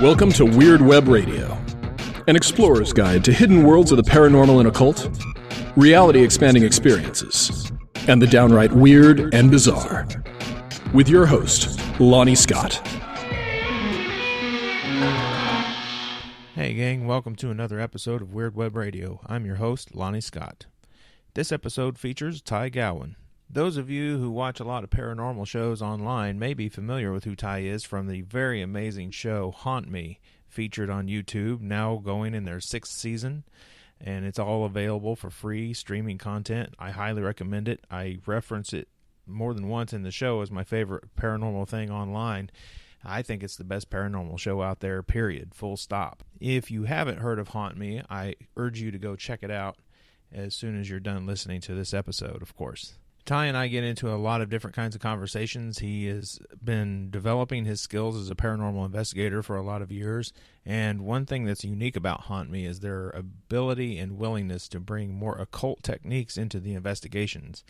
Welcome to Weird Web Radio, an explorer's guide to hidden worlds of the paranormal and occult, reality-expanding experiences, and the downright weird and bizarre. With your host, Lonnie Scott. Hey gang, welcome to another episode of Weird Web Radio. I'm your host, Lonnie Scott. This episode features Ty Gowen. Those of you who watch a lot of paranormal shows online may be familiar with who Ty is from the very amazing show Haunt Me, featured on YouTube, now going in their 6th season, and it's all available for free streaming content. I highly recommend it. I reference it more than once in the show as my favorite paranormal thing online. I think it's the best paranormal show out there, period, full stop. If you haven't heard of Haunt Me, I urge you to go check it out as soon as you're done listening to this episode, of course. Ty and I get into a lot of different kinds of conversations. He has been developing his skills as a paranormal investigator for a lot of years, and one thing that's unique about Haunt Me is their ability and willingness to bring more occult techniques into the investigations.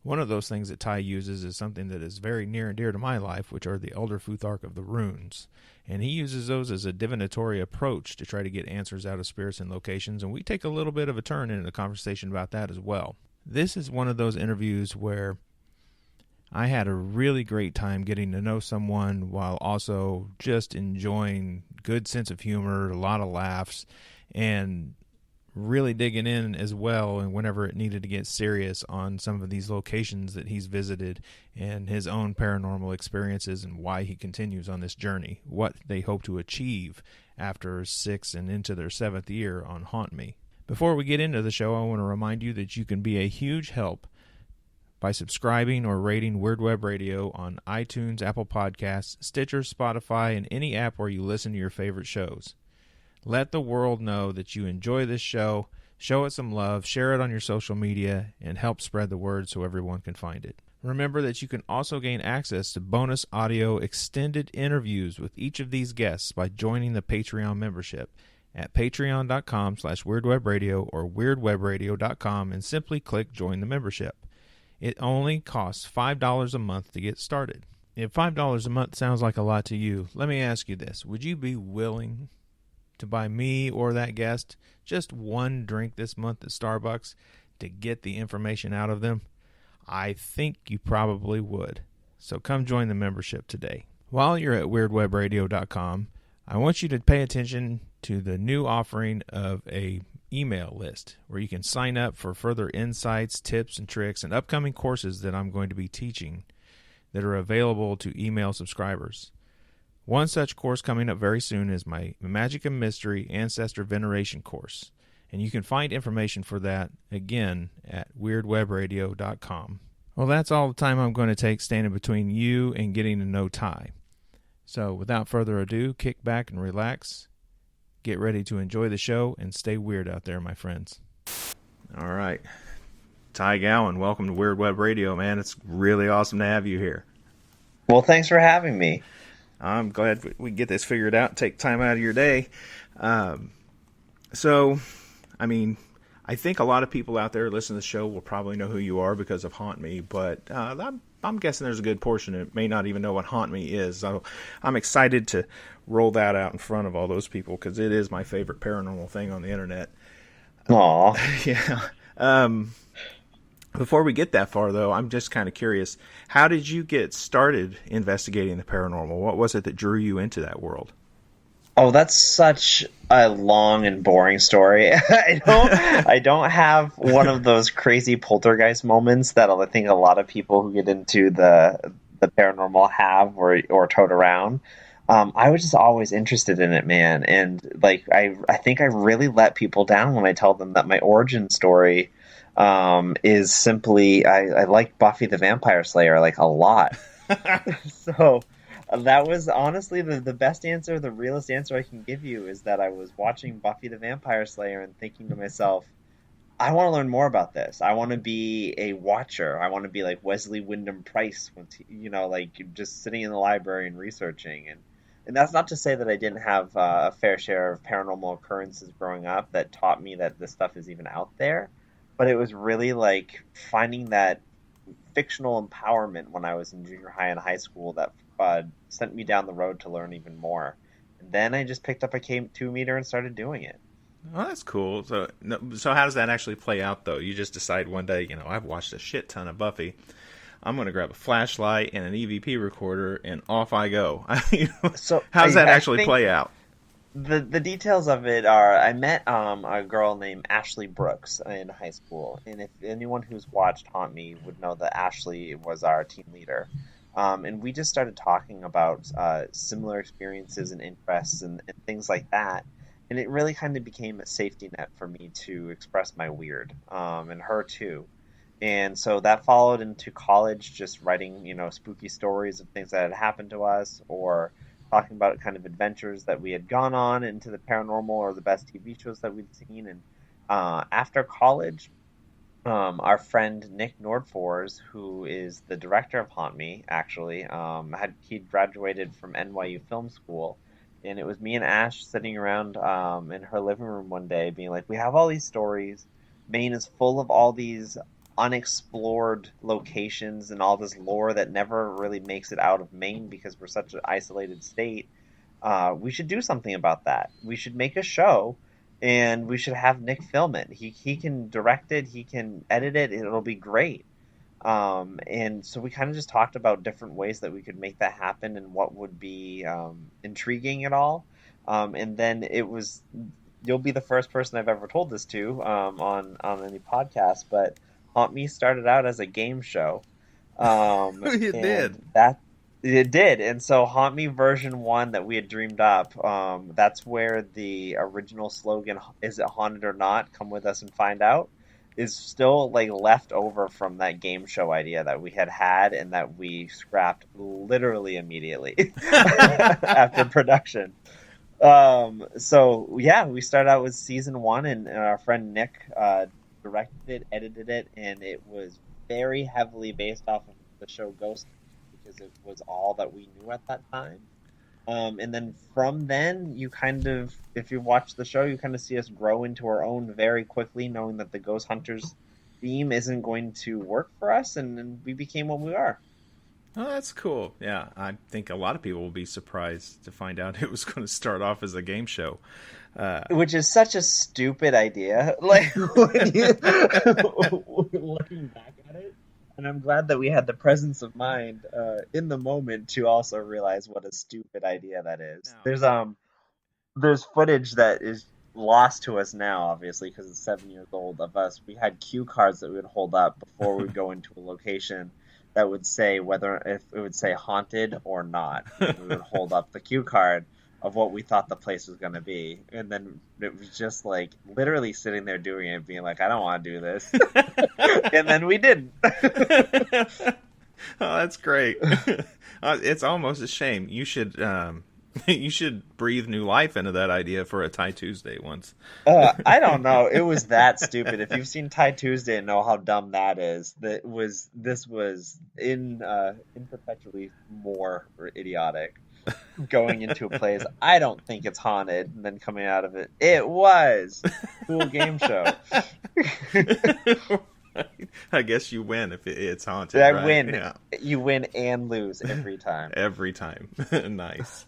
One of those things that Ty uses is something that is very near and dear to my life, which are the Elder Futhark of the Runes. And he uses those as a divinatory approach to try to get answers out of spirits and locations, and we take a little bit of a turn into the conversation about that as well. This is one of those interviews where I had a really great time getting to know someone while also just enjoying good sense of humor, a lot of laughs, and really digging in as well, and whenever it needed to get serious on some of these locations that he's visited and his own paranormal experiences and why he continues on this journey, what they hope to achieve after 6 and into their 7th year on Haunt Me. Before we get into the show, I want to remind you that you can be a huge help by subscribing or rating Weird Web Radio on iTunes, Apple Podcasts, Stitcher, Spotify, and any app where you listen to your favorite shows. Let the world know that you enjoy this show, show it some love, share it on your social media, and help spread the word so everyone can find it. Remember that you can also gain access to bonus audio extended interviews with each of these guests by joining the Patreon membership at patreon.com/weirdwebradio or weirdwebradio.com and simply click join the membership. It only costs $5 a month to get started. If $5 a month sounds like a lot to you, let me ask you this. Would you be willing to buy me or that guest just one drink this month at Starbucks to get the information out of them? I think you probably would. So come join the membership today. While you're at weirdwebradio.com, I want you to pay attention to the new offering of a email list where you can sign up for further insights, tips, and tricks, and upcoming courses that I'm going to be teaching that are available to email subscribers. One such course coming up very soon is my Magic and Mystery Ancestor Veneration course, and you can find information for that, again, at weirdwebradio.com. Well, that's all the time I'm going to take standing between you and getting to know Ty. So, without further ado, kick back and relax, get ready to enjoy the show, and stay weird out there, my friends. All right. Ty Gowen, welcome to Weird Web Radio, man. It's really awesome to have you here. Well, thanks for having me. I'm glad we get this figured out, take time out of your day. I think a lot of people out there listening to the show will probably know who you are because of Haunt Me, but I'm guessing there's a good portion that may not even know what Haunt Me is. So I'm excited to roll that out in front of all those people because it is my favorite paranormal thing on the internet. Aw. Yeah. Before we get that far, though, I'm just kind of curious. How did you get started investigating the paranormal? What was it that drew you into that world? Oh, that's such a long and boring story. I don't have one of those crazy poltergeist moments that I think a lot of people who get into the paranormal have or tote around. I was just always interested in it, man. And I think I really let people down when I tell them that my origin story is simply I like Buffy the Vampire Slayer a lot. So that was honestly the best answer, the realest answer I can give you is that I was watching Buffy the Vampire Slayer and thinking to myself, I want to learn more about this. I want to be a watcher. I want to be like Wesley Wyndham Price, just sitting in the library and researching. And that's not to say that I didn't have a fair share of paranormal occurrences growing up that taught me that this stuff is even out there. But it was really finding that fictional empowerment when I was in junior high and high school that sent me down the road to learn even more. And then I just picked up a K2 meter and started doing it. Oh, that's cool. So how does that actually play out, though? You just decide one day, I've watched a shit ton of Buffy. I'm going to grab a flashlight and an EVP recorder, and off I go. So how does that actually play out? The details of it are, I met a girl named Ashley Brooks in high school, and if anyone who's watched Haunt Me would know that Ashley was our team leader. And we just started talking about similar experiences and interests and things like that. And it really kind of became a safety net for me to express my weird, and her too. And so that followed into college, just writing, spooky stories of things that had happened to us, or talking about kind of adventures that we had gone on into the paranormal or the best TV shows that we'd seen. And after college, our friend Nick Nordfors, who is the director of Haunt Me, actually, he'd graduated from NYU Film School. And it was me and Ash sitting around in her living room one day being like, we have all these stories. Maine is full of all these unexplored locations and all this lore that never really makes it out of Maine because we're such an isolated state. We should do something about that. We should make a show, and we should have Nick film it. He can direct it. He can edit it. It'll be great. And so we kind of just talked about different ways that we could make that happen and what would be intriguing at all. And then you'll be the first person I've ever told this to on any podcast, but Haunt Me started out as a game show. It did. It did. And so Haunt Me version 1 that we had dreamed up, that's where the original slogan, "Is it haunted or not? Come with us and find out," is still left over from that game show idea that we had and that we scrapped literally immediately after production. So yeah, we started out with season 1, and our friend Nick directed it, edited it, and it was very heavily based off of the show Ghost, because it was all that we knew at that time. And then from then, you kind of, if you watch the show, you kind of see us grow into our own very quickly, knowing that the Ghost Hunters theme isn't going to work for us, and then we became what we are. Oh, that's cool. Yeah, I think a lot of people will be surprised to find out it was going to start off as a game show. Which is such a stupid idea. Looking back at it. And I'm glad that we had the presence of mind in the moment to also realize what a stupid idea that is. No. There's footage that is lost to us now, obviously, because it's 7 years old, of us. We had cue cards that we would hold up before we'd go into a location that would say if it would say haunted or not. And we would hold up the cue card of what we thought the place was going to be. And then it was just literally sitting there doing it, being like, I don't want to do this. And then we didn't. Oh, that's great. It's almost a shame. You should breathe new life into that idea for a Ty Tuesday once. I don't know. It was that stupid. If you've seen Ty Tuesday and know how dumb that is, this was in perpetually more idiotic. Going into a place, I don't think it's haunted, and then coming out of it, it was cool game show. I guess you win if it's haunted. I right? win. Yeah. You win and lose every time. Every time. Nice.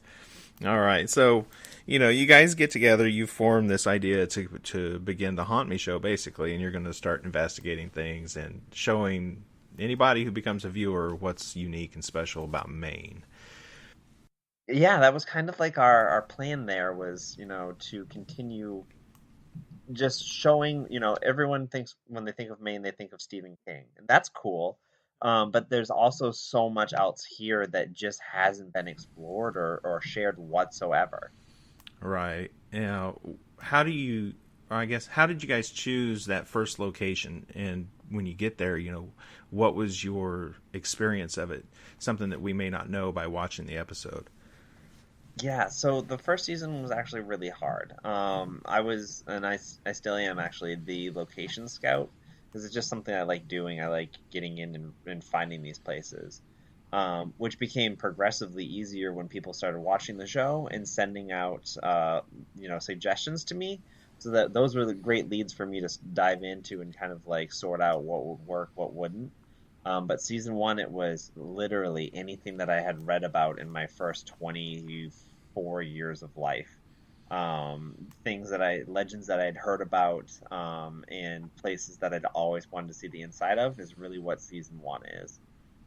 All right. So, you guys get together, you form this idea to begin the Haunt Me show, basically, and you're going to start investigating things and showing anybody who becomes a viewer what's unique and special about Maine. Yeah, that was kind of our plan there was, to continue just showing, everyone thinks when they think of Maine, they think of Stephen King, and that's cool. But there's also so much else here that just hasn't been explored or shared whatsoever. Right. How did you guys choose that first location? And when you get there, what was your experience of it? Something that we may not know by watching the episode. Yeah, so the first season was actually really hard. I was, and I still am actually, the location scout, because it's just something I like doing. I like getting in and finding these places, which became progressively easier when people started watching the show and sending out, suggestions to me. So that those were the great leads for me to dive into and kind of sort out what would work, what wouldn't. But season 1, it was literally anything that I had read about in my first 20 4 years of life. Things that legends that I'd heard about, and places that I'd always wanted to see the inside of is really what season 1 is.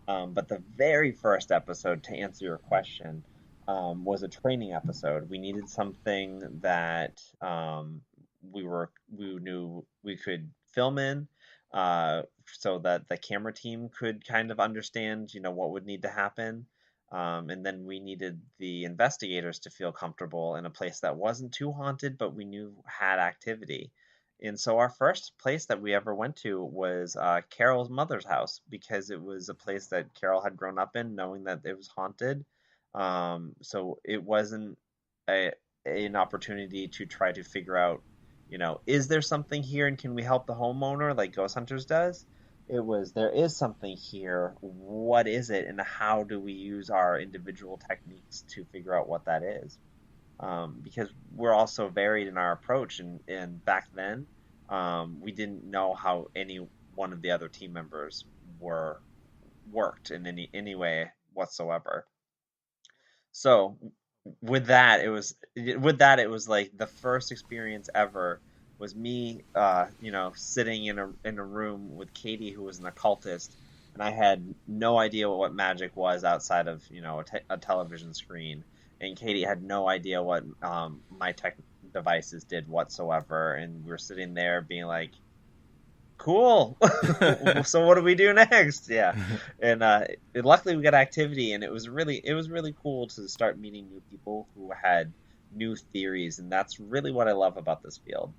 But the very first episode, to answer your question, was a training episode. We needed something that we knew we could film in, so that the camera team could kind of understand, what would need to happen. And then we needed the investigators to feel comfortable in a place that wasn't too haunted, but we knew had activity. And so our first place that we ever went to was Carol's mother's house, because it was a place that Carol had grown up in, knowing that it was haunted. So it wasn't an opportunity to try to figure out, is there something here and can we help the homeowner like Ghost Hunters does? It was, there is something here. What is it, and how do we use our individual techniques to figure out what that is? Because we're all so varied in our approach, and back then, we didn't know how any one of the other team members worked in any way whatsoever. So with that, it was like the first experience ever was me, sitting in a room with Katie, who was an occultist, and I had no idea what magic was outside of a television screen, and Katie had no idea what my tech devices did whatsoever, and we were sitting there being like, cool. So what do we do next? Yeah. And luckily we got activity, and it was really cool to start meeting new people who had new theories, and that's really what I love about this field.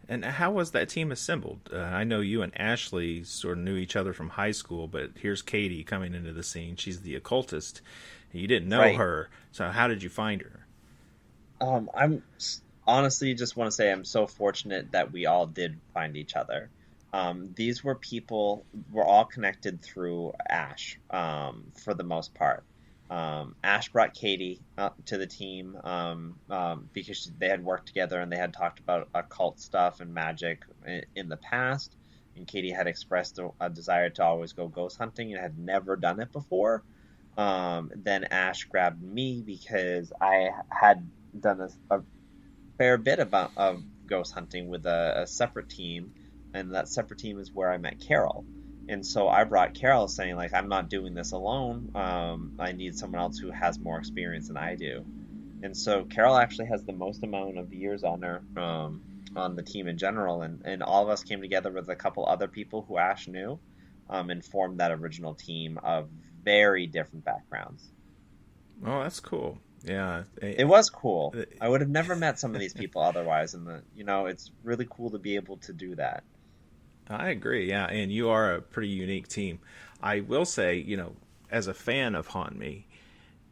And how was that team assembled? I know you and Ashley sort of knew each other from high school, but here's Katie coming into the scene. She's the occultist. You didn't know her, so how did you find her? I'm honestly just want to say I'm so fortunate that we all did find each other. These were people, we're all connected through Ash, for the most part. Ash brought Katie to the team because they had worked together and they had talked about occult stuff and magic in the past. And Katie had expressed a desire to always go ghost hunting and had never done it before. Then Ash grabbed me because I had done a fair bit of ghost hunting with a separate team. And that separate team is where I met Carol. And so I brought Carol, saying, like, I'm not doing this alone. I need someone else who has more experience than I do. And so Carol actually has the most amount of years on her, on the team in general. And all of us came together with a couple other people who Ash knew, and formed that original team of very different backgrounds. Oh, that's cool. Yeah. It was cool. I would have never met some of these people otherwise. And, it's really cool to be able to do that. I agree, yeah, and you are a pretty unique team. I will say, as a fan of Haunt Me,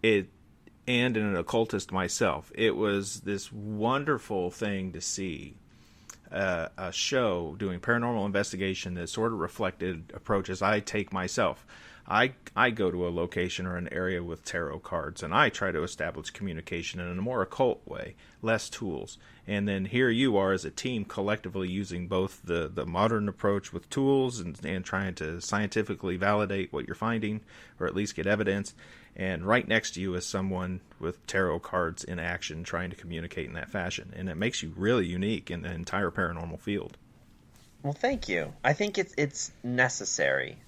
and an occultist myself, it was this wonderful thing to see a show doing paranormal investigation that sort of reflected approaches I take myself. I go to a location or an area with tarot cards, and I try to establish communication in a more occult way, less tools. And then here you are as a team collectively using both the modern approach with tools and trying to scientifically validate what you're finding, or at least get evidence. And right next to you is someone with tarot cards in action trying to communicate in that fashion. And it makes you really unique in the entire paranormal field. Well, thank you. I think it's necessary.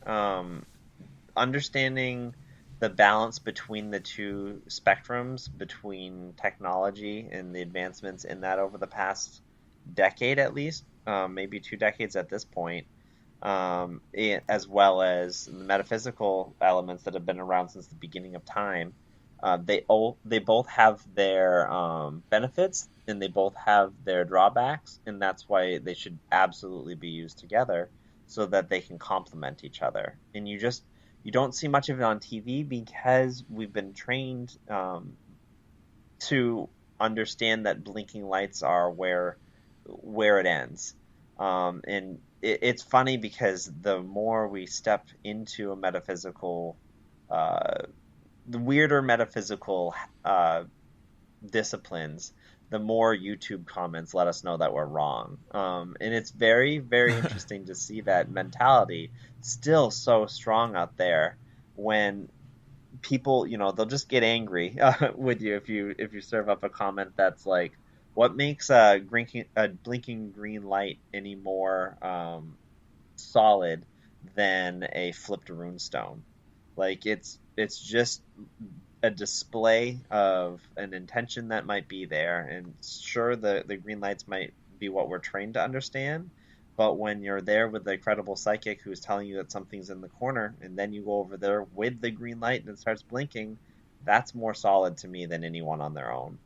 Understanding the balance between the two spectrums, between technology and the advancements in that over the past decade at least, maybe 2 decades at this point, as well as the metaphysical elements that have been around since the beginning of time. They both have their benefits and they both have their drawbacks, and that's why they should absolutely be used together so that they can complement each other. And you don't see much of it on TV because we've been trained to understand that blinking lights are where it ends. And it's funny because the more we step into a metaphysical, the weirder metaphysical disciplines, the more YouTube comments let us know that we're wrong. And it's very, very interesting to see that mentality still so strong out there when people, they'll just get angry with you if you serve up a comment that's like, what makes a blinking green light any more solid than a flipped runestone? Like, it's just a display of an intention that might be there, and sure, the green lights might be what we're trained to understand, but when you're there with the credible psychic who's telling you that something's in the corner, and then you go over there with the green light and it starts blinking, that's more solid to me than anyone on their own.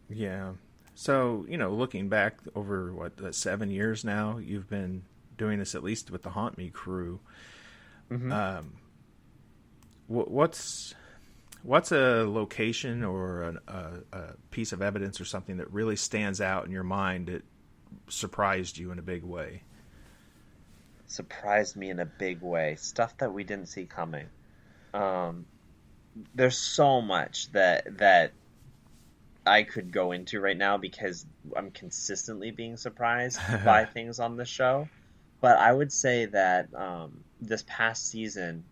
Yeah. So, looking back over 7 years now, you've been doing this at least with the Haunt Me crew. Mm-hmm. What's a location or a piece of evidence or something that really stands out in your mind that surprised you in a big way? Surprised me in a big way. Stuff that we didn't see coming. There's so much that I could go into right now because I'm consistently being surprised by things on the show. But I would say that this past season,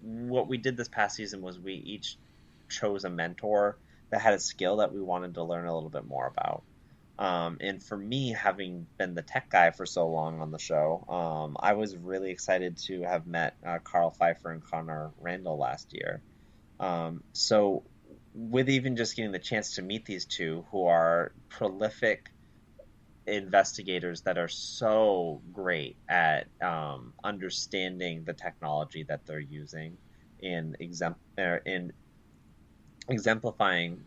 what we did this past season was we each chose a mentor that had a skill that we wanted to learn a little bit more about. And for me, having been the tech guy for so long on the show, I was really excited to have met Carl Pfeiffer and Connor Randall last year. So with even just getting the chance to meet these two, who are prolific investigators that are so great at understanding the technology that they're using in exemplifying,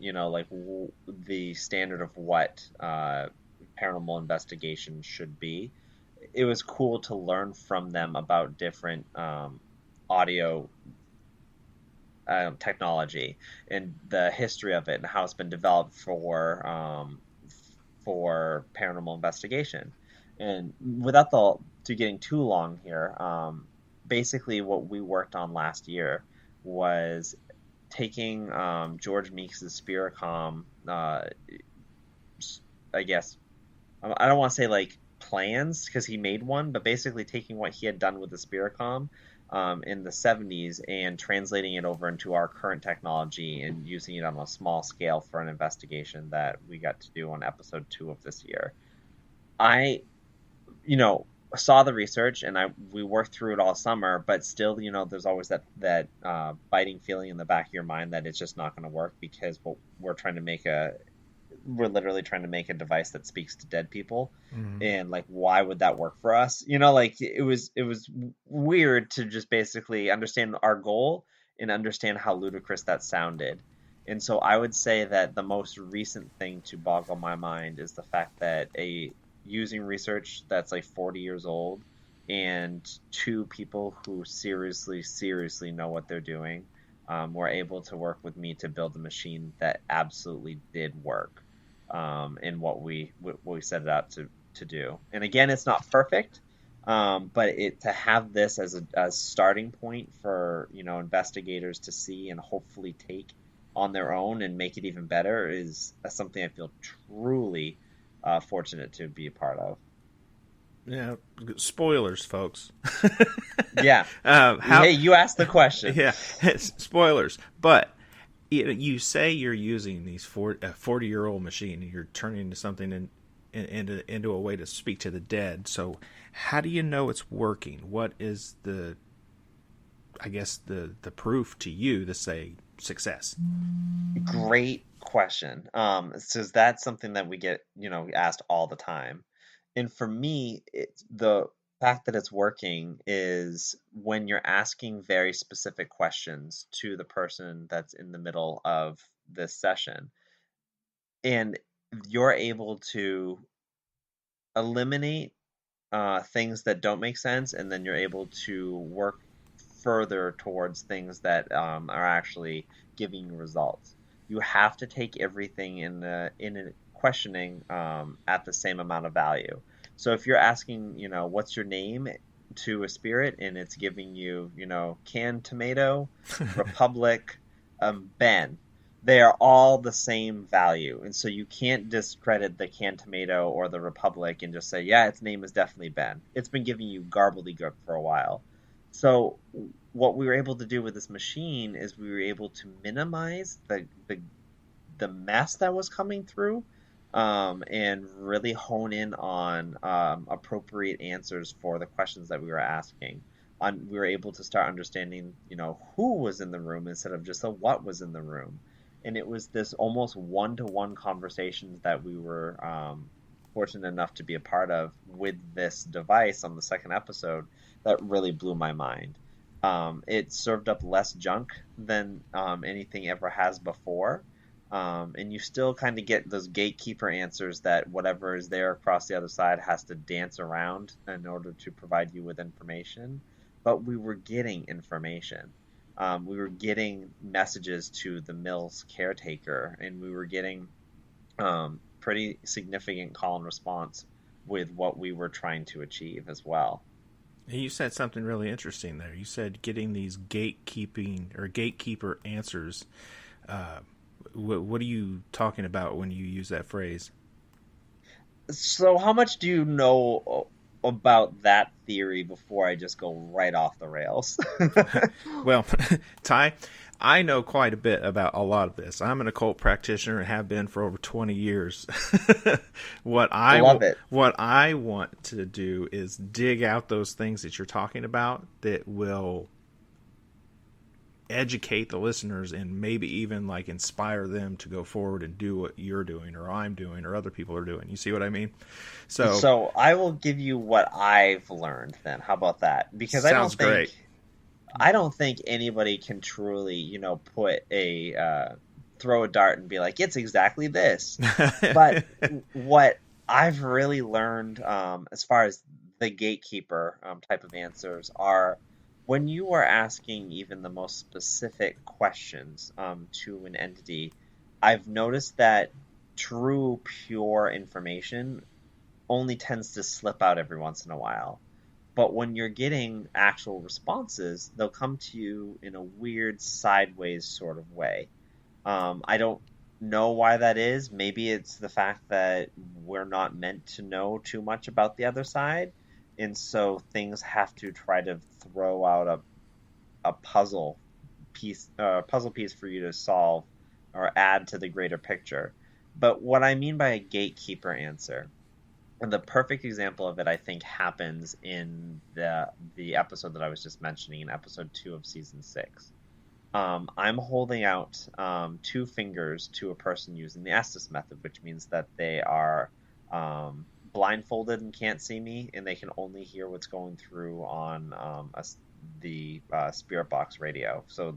the standard of what paranormal investigation should be. It was cool to learn from them about different audio technology and the history of it and how it's been developed for paranormal investigation. And without getting too long here, basically what we worked on last year was taking George Meeks' Spiricom, I guess, I don't want to say like plans because he made one, but basically taking what he had done with the Spiricom in the 70s and translating it over into our current technology and using it on a small scale for an investigation that we got to do on episode 2 of this year. I saw the research and we worked through it all summer, but still, there's always that biting feeling in the back of your mind that it's just not going to work because we're literally trying to make a device that speaks to dead people. Mm-hmm. And like, why would that work for us? It was weird to just basically understand our goal and understand how ludicrous that sounded. And so I would say that the most recent thing to boggle my mind is the fact that using research that's like 40 years old and two people who seriously know what they're doing were able to work with me to build a machine that absolutely did work in what we set it out to do. And again, it's not perfect, but to have this as a starting point for investigators to see and hopefully take on their own and make it even better is something I feel truly fortunate to be a part of. Yeah, spoilers, folks. Yeah. Hey, you asked the question. Yeah, spoilers. But you say you're using these 40-year-old machine, and you're turning into something into a way to speak to the dead. So, how do you know it's working? What is the proof to you to say success? Great question. So that's something that we get asked all the time. And for me, the fact that it's working is when you're asking very specific questions to the person that's in the middle of this session, and you're able to eliminate things that don't make sense, and then you're able to work further towards things that are actually giving you results. You have to take everything in a questioning at the same amount of value. So if you're asking, what's your name to a spirit and it's giving you, canned tomato, Republic, Ben, they are all the same value. And so you can't discredit the canned tomato or the Republic and just say, yeah, its name is definitely Ben. It's been giving you gobbledygook for a while. So what we were able to do with this machine is we were able to minimize the mess that was coming through, and really hone in on appropriate answers for the questions that we were asking. We were able to start understanding, who was in the room instead of just the what was in the room. And it was this almost one-to-one conversations that we were fortunate enough to be a part of with this device on the second episode that really blew my mind. It served up less junk than anything ever has before. And you still kind of get those gatekeeper answers that whatever is there across the other side has to dance around in order to provide you with information. But we were getting information. We were getting messages to the mill's caretaker, and we were getting pretty significant call and response with what we were trying to achieve as well. You said something really interesting there. You said getting these gatekeeper answers. What are you talking about when you use that phrase? So how much do you know about that theory before I just go right off the rails? Well, Ty, I know quite a bit about a lot of this. I'm an occult practitioner and have been for over 20 years. What I want to do is dig out those things that you're talking about that will educate the listeners and maybe even like inspire them to go forward and do what you're doing or I'm doing or other people are doing. You see what I mean? So I will give you what I've learned then. How about that? Because I don't think anybody can truly, put throw a dart and be like, it's exactly this. But what I've really learned as far as the gatekeeper type of answers are, when you are asking even the most specific questions to an entity, I've noticed that true, pure information only tends to slip out every once in a while. But when you're getting actual responses, they'll come to you in a weird sideways sort of way. I don't know why that is. Maybe it's the fact that we're not meant to know too much about the other side. And so things have to try to throw out a puzzle piece for you to solve or add to the greater picture. But what I mean by a gatekeeper answer, and the perfect example of it, I think, happens in the episode that I was just mentioning, in episode 2 of season 6. I'm holding out 2 fingers to a person using the Estes method, which means that they are blindfolded and can't see me, and they can only hear what's going through on the spirit box radio. So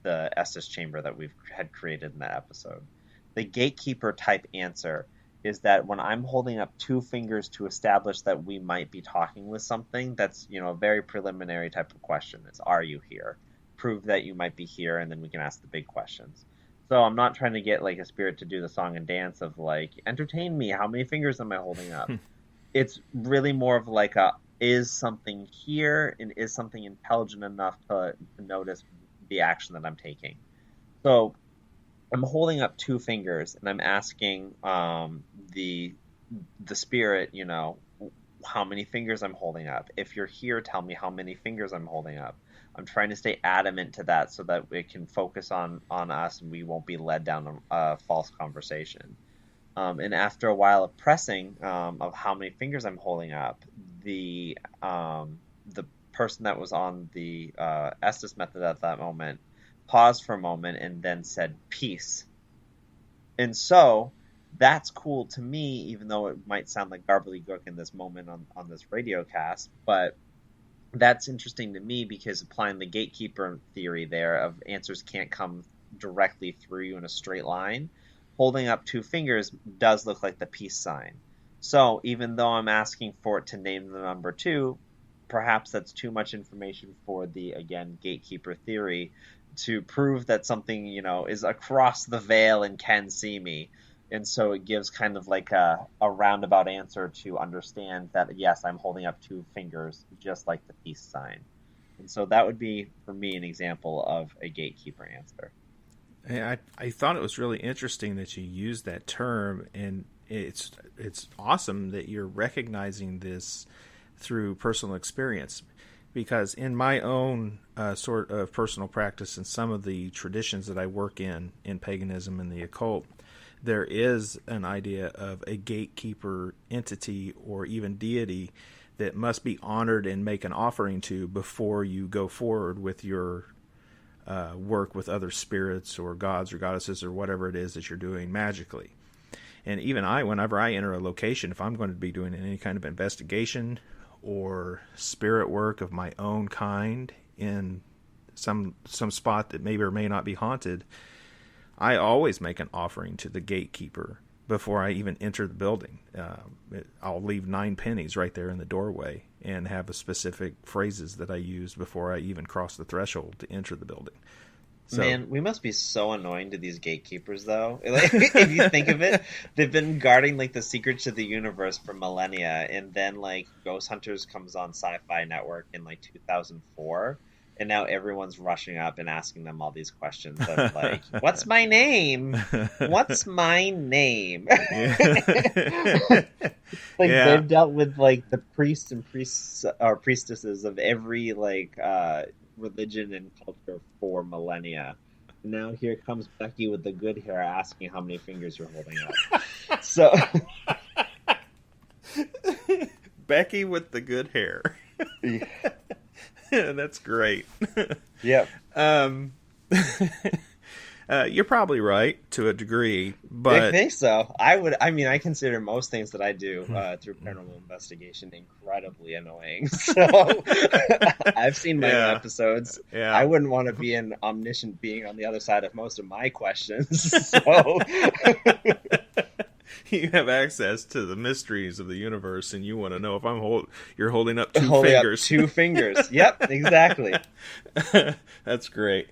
the Estes chamber that we've had created in that episode. The gatekeeper type answer is that when I'm holding up 2 fingers to establish that we might be talking with something, that's a very preliminary type of question. It's, are you here? Prove that you might be here, and then we can ask the big questions. So I'm not trying to get like a spirit to do the song and dance of like, entertain me, how many fingers am I holding up? It's really more of like is something here, and is something intelligent enough to notice the action that I'm taking. So I'm holding up 2 fingers and I'm asking the spirit, how many fingers I'm holding up. If you're here, tell me how many fingers I'm holding up. I'm trying to stay adamant to that so that it can focus on us and we won't be led down a false conversation. And after a while of pressing of how many fingers I'm holding up, the person that was on the Estes method at that moment paused for a moment and then said, peace. And so that's cool to me, even though it might sound like gobbledygook in this moment on this radio cast, but that's interesting to me because applying the gatekeeper theory there of answers can't come directly through you in a straight line, holding up 2 fingers does look like the peace sign. So even though I'm asking for it to name the number 2, perhaps that's too much information for the, again, gatekeeper theory to prove that something, is across the veil and can see me. And so it gives kind of like a roundabout answer to understand that, yes, I'm holding up 2 fingers, just like the peace sign. And so that would be, for me, an example of a gatekeeper answer. I thought it was really interesting that you used that term, and it's awesome that you're recognizing this through personal experience. because in my own sort of personal practice and some of the traditions that I work in paganism and the occult, there is an idea of a gatekeeper entity or even deity that must be honored and make an offering to before you go forward with your work with other spirits or gods or goddesses or whatever it is that you're doing magically. And even whenever I enter a location, if I'm going to be doing any kind of investigation or spirit work of my own kind in some spot that may or may not be haunted, I always make an offering to the gatekeeper before I even enter the building. I'll leave 9 pennies right there in the doorway and have a specific phrases that I use before I even cross the threshold to enter the building. So, man, we must be so annoying to these gatekeepers, though. Like, if you think of it, they've been guarding like the secrets of the universe for millennia, and then like Ghost Hunters comes on Sci-Fi Network in like 2004, and now everyone's rushing up and asking them all these questions of like, "What's my name? What's my name?" Like they've dealt with like the priests and priestesses of every like religion and culture for millennia. Now here comes Becky with the good hair asking how many fingers you're holding up. So Becky with the good hair. That's great. Yep. You're probably right to a degree, but I think so. I consider most things that I do through paranormal investigation incredibly annoying. So I've seen my own episodes. Yeah. I wouldn't want to be an omniscient being on the other side of most of my questions. So you have access to the mysteries of the universe, and you want to know if you're holding up two holding fingers. Up 2 fingers. Yep, exactly. That's great.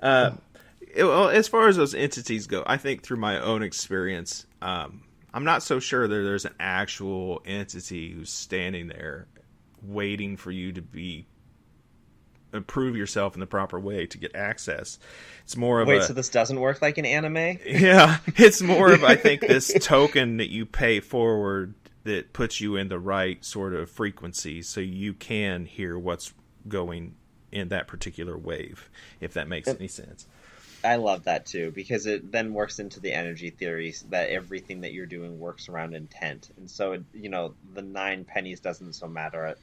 Well, as far as those entities go, I think through my own experience, I'm not so sure that there's an actual entity who's standing there waiting for you to prove yourself in the proper way to get access. It's more of so this doesn't work like an anime? Yeah, it's more of, I think, this token that you pay forward that puts you in the right sort of frequency so you can hear what's going in that particular wave, if that makes any sense. I love that too, because it then works into the energy theories that everything that you're doing works around intent. And so, the 9 pennies doesn't so matter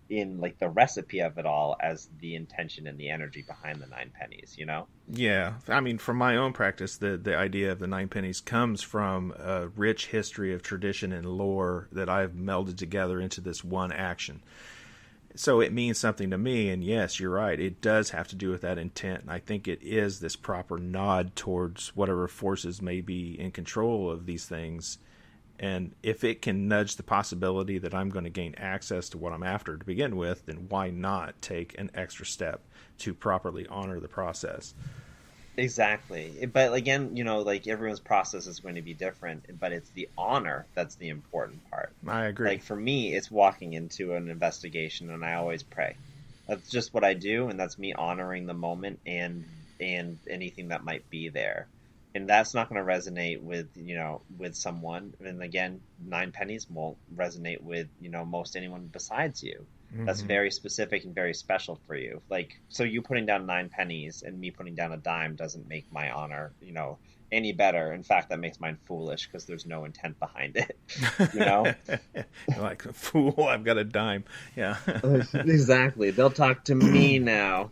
in like the recipe of it all as the intention and the energy behind the 9 pennies, Yeah. I mean, from my own practice, the idea of the 9 pennies comes from a rich history of tradition and lore that I've melded together into this one action. So it means something to me, and yes, you're right. It does have to do with that intent, and I think it is this proper nod towards whatever forces may be in control of these things. And if it can nudge the possibility that I'm going to gain access to what I'm after to begin with, then why not take an extra step to properly honor the process? Exactly. But again, like everyone's process is going to be different, but it's the honor that's the important part. I agree. Like for me, it's walking into an investigation and I always pray. That's just what I do, and that's me honoring the moment and anything that might be there. And that's not going to resonate with, with someone. And again, 9 pennies won't resonate with, most anyone besides you. Mm-hmm. That's very specific and very special for you. Like, so you putting down 9 pennies and me putting down a dime doesn't make my honor, any better. In fact, that makes mine foolish because there's no intent behind it, Like, fool, I've got a dime. Yeah. Exactly. They'll talk to me now.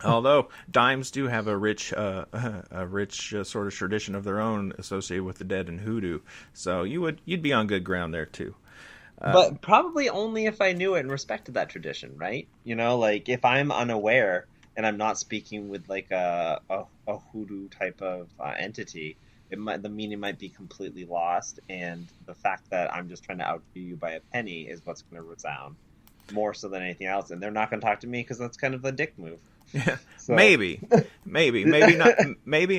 Although dimes do have a rich sort of tradition of their own associated with the dead and hoodoo, so you'd be on good ground there too. But probably only if I knew it and respected that tradition, right? Like if I'm unaware and I'm not speaking with like a hoodoo type of entity, the meaning might be completely lost, and the fact that I'm just trying to outdo you by a penny is what's going to resound more so than anything else, and they're not going to talk to me because that's kind of a dick move. Yeah, so. maybe not, maybe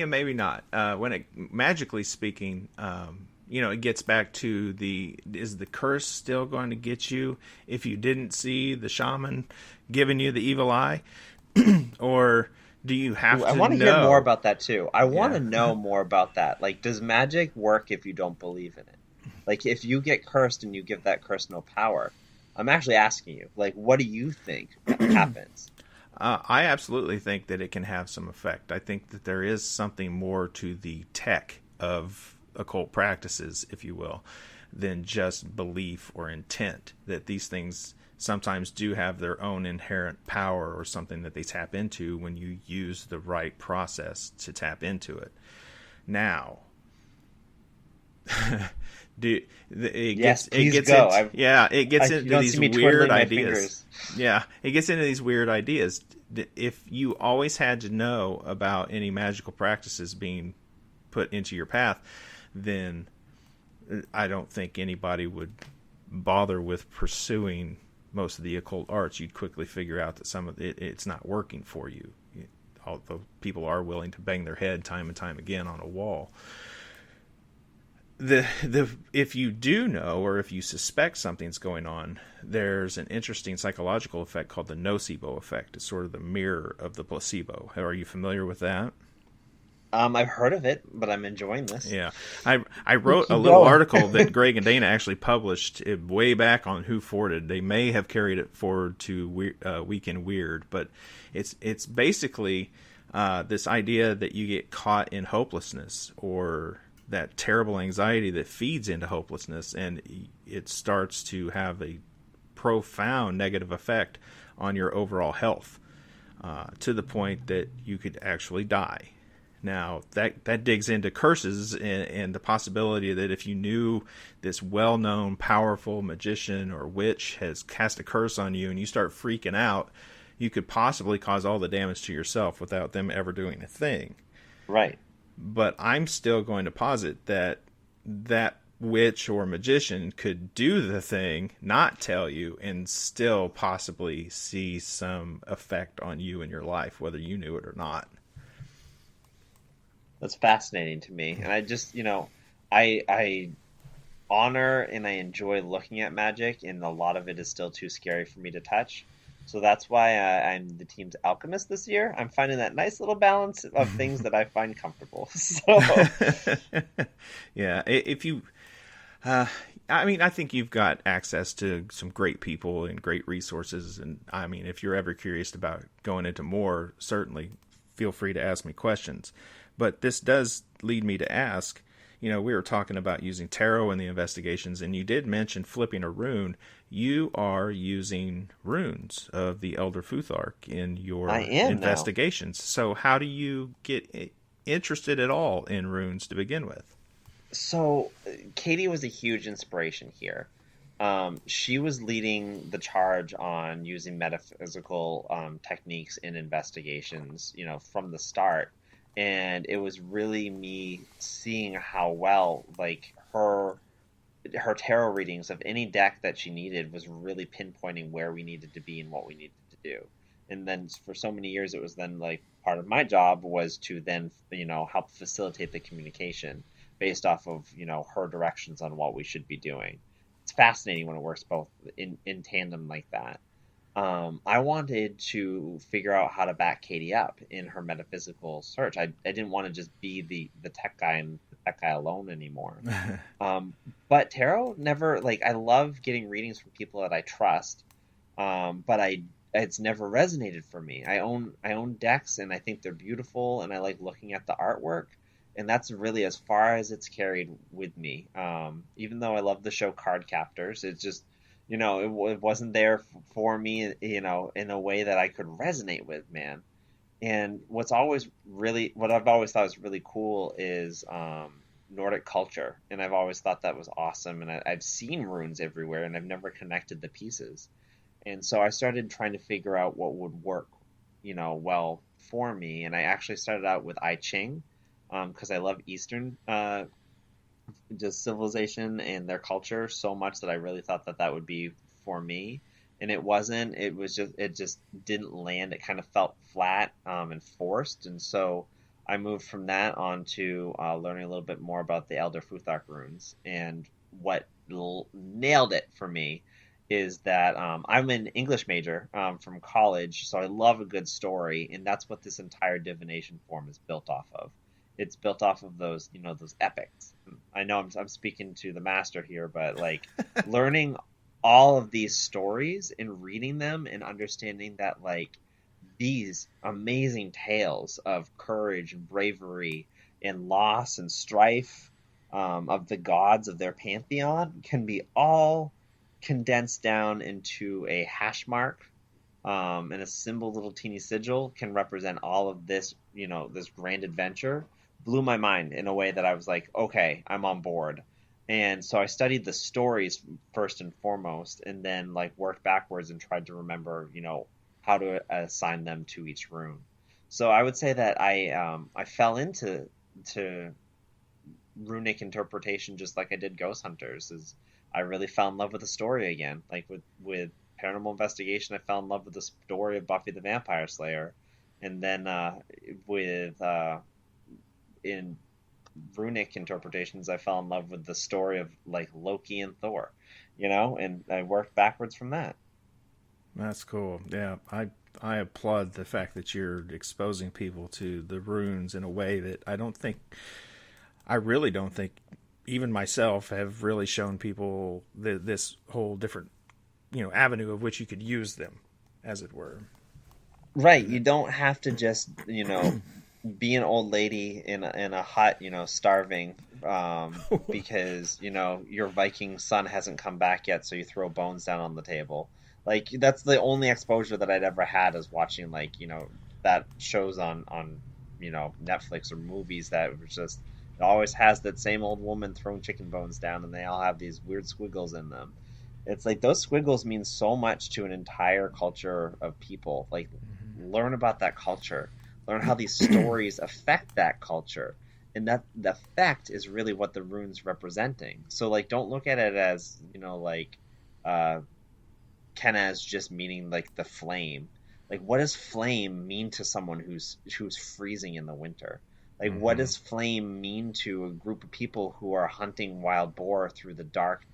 and maybe not. When it, magically speaking, it gets back to is the curse still going to get you if you didn't see the shaman giving you the evil eye, or do you have to? I want to hear more about that too. I want to know more about that. Like, does magic work if you don't believe in it? Like, if you get cursed and you give that curse no power, I'm actually asking you, like, what do you think happens? I absolutely think that it can have some effect. I think that there is something more to the tech of occult practices, if you will, than just belief or intent. That these things sometimes do have their own inherent power or something that they tap into when you use the right process to tap into it. Now, it gets into these weird ideas. Yeah, it gets into these weird ideas. If you always had to know about any magical practices being put into your path, then I don't think anybody would bother with pursuing most of the occult arts. You'd quickly figure out that some of it's not working for you, although people are willing to bang their head time and time again on a wall. If you do know, or if you suspect something's going on, there's an interesting psychological effect called the nocebo effect. It's sort of the mirror of the placebo. Are you familiar with that? I've heard of it, but I'm enjoying this. Yeah, I wrote a little article that Greg and Dana actually published way back on Who Forwarded. They may have carried it forward to Weekend Weird, but it's basically this idea that you get caught in hopelessness, or that terrible anxiety that feeds into hopelessness, and it starts to have a profound negative effect on your overall health, to the point that you could actually die. Now, that digs into curses and the possibility that if you knew this well-known, powerful magician or witch has cast a curse on you and you start freaking out, you could possibly cause all the damage to yourself without them ever doing a thing. Right. But I'm still going to posit that witch or magician could do the thing, not tell you, and still possibly see some effect on you in your life, whether you knew it or not. That's fascinating to me. And I just, I honor and I enjoy looking at magic, and a lot of it is still too scary for me to touch. So that's why I'm the team's alchemist this year. I'm finding that nice little balance of things that I find comfortable. So, yeah, if you, I think you've got access to some great people and great resources. And I mean, if you're ever curious about going into more, certainly feel free to ask me questions. But this does lead me to ask, we were talking about using tarot in the investigations, and you did mention flipping a rune. You are using runes of the Elder Futhark in your investigations. Now. So how do you get interested at all in runes to begin with? So Katie was a huge inspiration here. She was leading the charge on using metaphysical techniques in investigations, from the start. And it was really me seeing how well, like, her tarot readings of any deck that she needed was really pinpointing where we needed to be and what we needed to do. And then for so many years, it was then like part of my job was to then, help facilitate the communication based off of, her directions on what we should be doing. It's fascinating when it works both in tandem like that. I wanted to figure out how to back Katie up in her metaphysical search. I didn't want to just be the tech guy and the tech guy alone anymore. But tarot never, I love getting readings from people that I trust. But it's never resonated for me. I own decks, and I think they're beautiful, and I like looking at the artwork. And that's really as far as it's carried with me. Even though I love the show Card Captors, it's just, it wasn't there for me, in a way that I could resonate with, man. And what I've always thought was really cool is Nordic culture. And I've always thought that was awesome. And I've seen runes everywhere, and I've never connected the pieces. And so I started trying to figure out what would work, well for me. And I actually started out with I Ching, because I love Eastern just civilization and their culture so much that I really thought that would be for me. And it wasn't. It just didn't land. It kind of felt flat and forced. And so I moved from that on to learning a little bit more about the Elder Futhark runes. And what nailed it for me is that I'm an English major from college, so I love a good story, and that's what this entire divination form is built off of. It's built off of those, those epics. I know I'm speaking to the master here, but learning all of these stories and reading them and understanding that like these amazing tales of courage and bravery and loss and strife, of the gods of their pantheon can be all condensed down into a hash mark, and a simple little teeny sigil can represent all of this, this grand adventure, blew my mind in a way that I was like, okay, I'm on board. And so I studied the stories first and foremost, and then like worked backwards and tried to remember, how to assign them to each rune. So I would say that I fell into runic interpretation just like I did Ghost Hunters. Is I really fell in love with the story again. Like with Paranormal Investigation, I fell in love with the story of Buffy the Vampire Slayer, and then in runic interpretations, I fell in love with the story of like Loki and Thor, and I worked backwards from that. That's cool. Yeah, I applaud the fact that you're exposing people to the runes in a way that I really don't think even myself have really shown people this whole different, avenue of which you could use them, as it were. Right. You don't have to just, be an old lady in a hut, starving, because, your Viking son hasn't come back yet, so you throw bones down on the table. Like, that's the only exposure that I'd ever had, is watching, like, that shows on Netflix or movies that was just, it always has that same old woman throwing chicken bones down, and they all have these weird squiggles in them. It's like those squiggles mean so much to an entire culture of people. Like, learn about that culture. Learn how these stories affect that culture. And that the effect is really what the rune's representing. So, like, don't look at it as, Kenaz just meaning, like, the flame. Like, what does flame mean to someone who's freezing in the winter? Like, what does flame mean to a group of people who are hunting wild boar through the dark,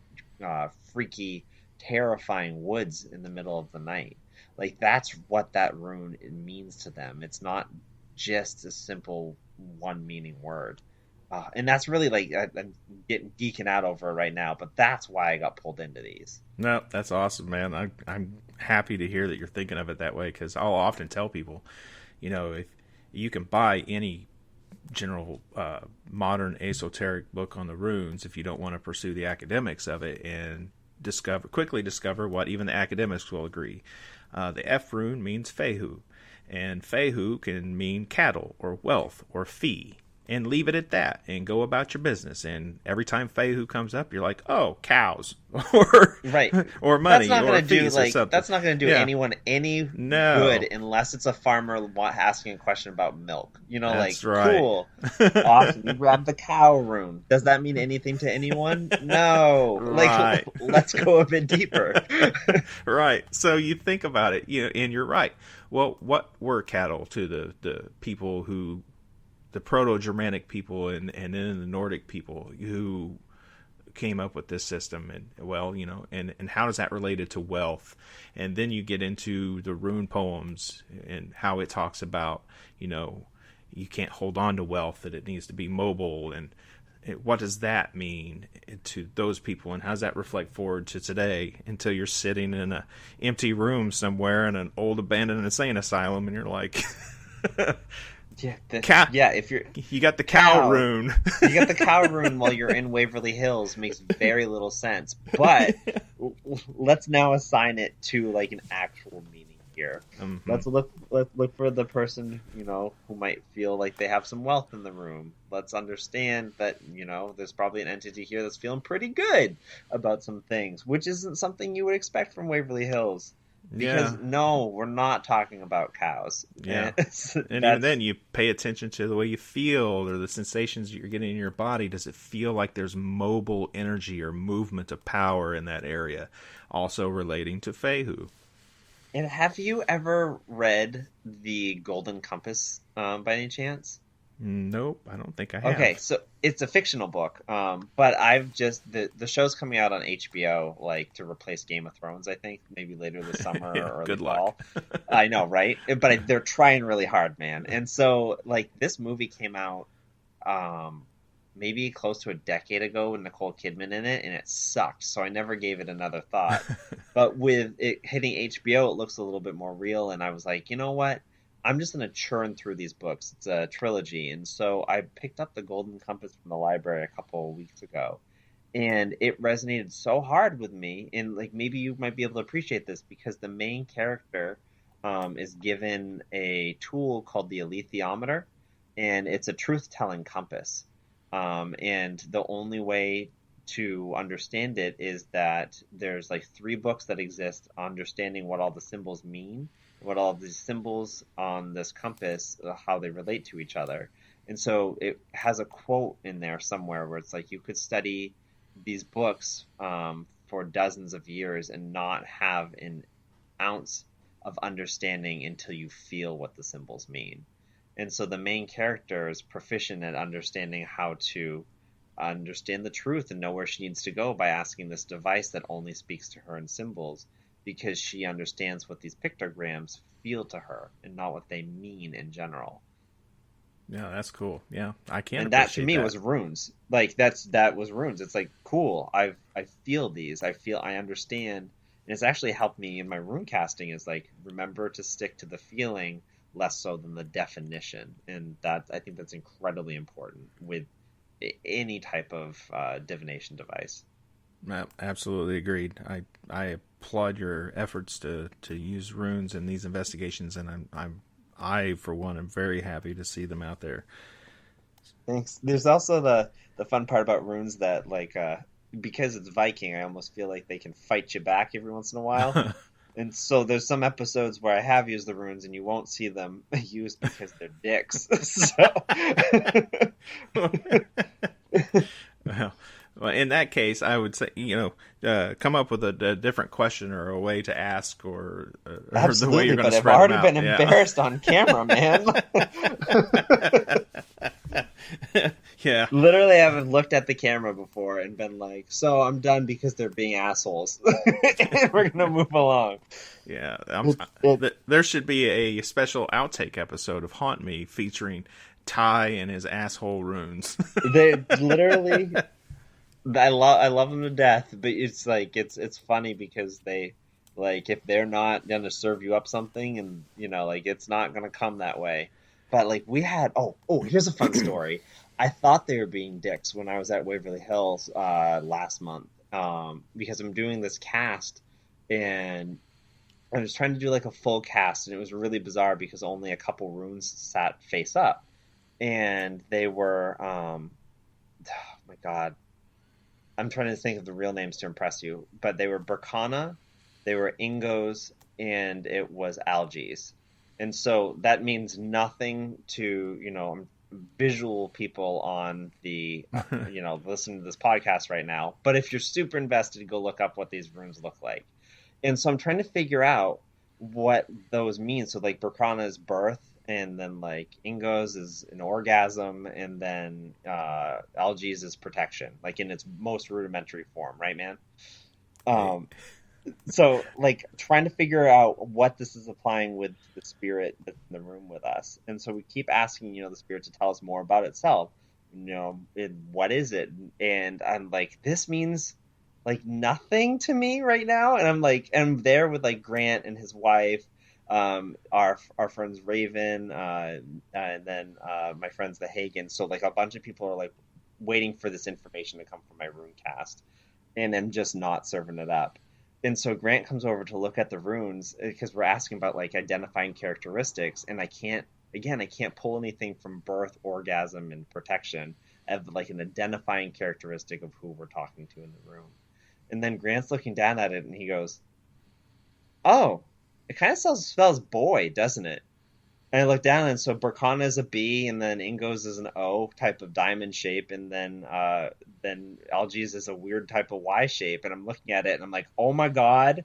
freaky, terrifying woods in the middle of the night? Like, that's what that rune means to them. It's not just a simple one meaning word. And that's really, like, I'm getting geeking out over it right now, but that's why I got pulled into these. No, that's awesome, man. I'm happy to hear that you're thinking of it that way, because I'll often tell people, if you can buy any general modern esoteric book on the runes, if you don't want to pursue the academics of it and quickly discover what even the academics will agree. The F rune means Fehu, and Fehu can mean cattle or wealth or fee, and leave it at that and go about your business. And every time Fehu comes up, you're like, oh, cows or right, or money, that's not or gonna do, fees, like, or something. That's not going to do anyone any good unless it's a farmer asking a question about milk. That's like, right. Cool, awesome. You grab the cow rune. Does that mean anything to anyone? No. Right. Like, let's go a bit deeper. Right. So you think about it, and you're right. Well, what were cattle to the people who, the Proto-Germanic people and then the Nordic people who came up with this system? And and how does that relate to wealth? And then you get into the rune poems and how it talks about, you can't hold on to wealth, that it needs to be mobile. And what does that mean to those people? And how does that reflect forward to today, until you're sitting in an empty room somewhere in an old abandoned insane asylum and you're like... If you got the cow rune. You got the cow rune while you're in Waverly Hills makes very little sense. But let's now assign it to, like, an actual meaning here. Mm-hmm. Let's look for the person, who might feel like they have some wealth in the room. Let's understand that, there's probably an entity here that's feeling pretty good about some things, which isn't something you would expect from Waverly Hills. Because no, we're not talking about cows. Yeah. And even then, you pay attention to the way you feel or the sensations you're getting in your body. Does it feel like there's mobile energy or movement of power in that area? Also relating to Fehu. And have you ever read The Golden Compass by any chance? Nope, I don't think I have. Okay, so it's a fictional book, but I've just the show's coming out on HBO, like, to replace Game of Thrones. I think maybe later this summer or early fall. I know, right? But they're trying really hard, man. And so, like, this movie came out maybe close to a decade ago with Nicole Kidman in it, and it sucked. So I never gave it another thought. But with it hitting HBO, it looks a little bit more real. And I was like, you know what? I'm just going to churn through these books. It's a trilogy. And so I picked up The Golden Compass from the library a couple of weeks ago. And it resonated so hard with me. And like maybe you might be able to appreciate this because the main character is given a tool called the alethiometer. And it's a truth-telling compass. And the only way to understand it is that there's like 3 books that exist understanding what all the symbols mean, what all these symbols on this compass, how they relate to each other. And so it has a quote in there somewhere where it's like you could study these books for dozens of years and not have an ounce of understanding until you feel what the symbols mean. And so the main character is proficient at understanding how to understand the truth and know where she needs to go by asking this device that only speaks to her in symbols, because she understands what these pictograms feel to her and not what they mean in general. Yeah, that's cool. Yeah, I can. And that to me was runes. Like that was runes. It's like cool. I feel these. I understand. And it's actually helped me in my rune casting. Is like remember to stick to the feeling less so than the definition, and that I think that's incredibly important with any type of divination device. Absolutely agreed. I applaud your efforts to use runes in these investigations, and I for one am very happy to see them out there. Thanks. There's also the fun part about runes that like because it's Viking, I almost feel like they can fight you back every once in a while. And so there's some episodes where I have used the runes and you won't see them used because they're dicks. Well, in that case, I would say, come up with a different question or a way to ask or the way you're going to spread them out. But I've already been embarrassed on camera, man. Yeah. Literally, I haven't looked at the camera before and been like, so I'm done because they're being assholes. And we're going to move along. Yeah. There should be a special outtake episode of Haunt Me featuring Ty and his asshole runes. They literally... I love them to death, but it's like it's funny because they like if they're not gonna serve you up something, and like it's not gonna come that way. But like we had here's a fun story. I thought they were being dicks when I was at Waverly Hills last month because I'm doing this cast and I was trying to do like a full cast, and it was really bizarre because only a couple runes sat face up, and they were oh my god. I'm trying to think of the real names to impress you, but they were Berkana, they were Ingos, and it was Algies. And so that means nothing to, visual people on the, listening to this podcast right now. But if you're super invested, go look up what these runes look like. And so I'm trying to figure out what those mean. So like Berkana is birth, and then like Ingos is an orgasm, and then Algies is protection, like in its most rudimentary form, right, man? So like trying to figure out what this is applying with the spirit that's in the room with us, and so we keep asking the spirit to tell us more about itself. What is it? And I'm like, this means like nothing to me right now, and I'm there with like Grant and his wife. Our friends Raven, and then my friends the Hagen. So like a bunch of people are like waiting for this information to come from my rune cast, and I'm just not serving it up. And so Grant comes over to look at the runes because we're asking about like identifying characteristics, and I can't pull anything from birth, orgasm, and protection of like an identifying characteristic of who we're talking to in the room. And then Grant's looking down at it and he goes, "Oh, it kind of spells boy, doesn't it?" And I look down, and so Berkana is a B, and then Ingos is an O type of diamond shape, and then Algies is a weird type of Y shape. And I'm looking at it, and I'm like, oh my god,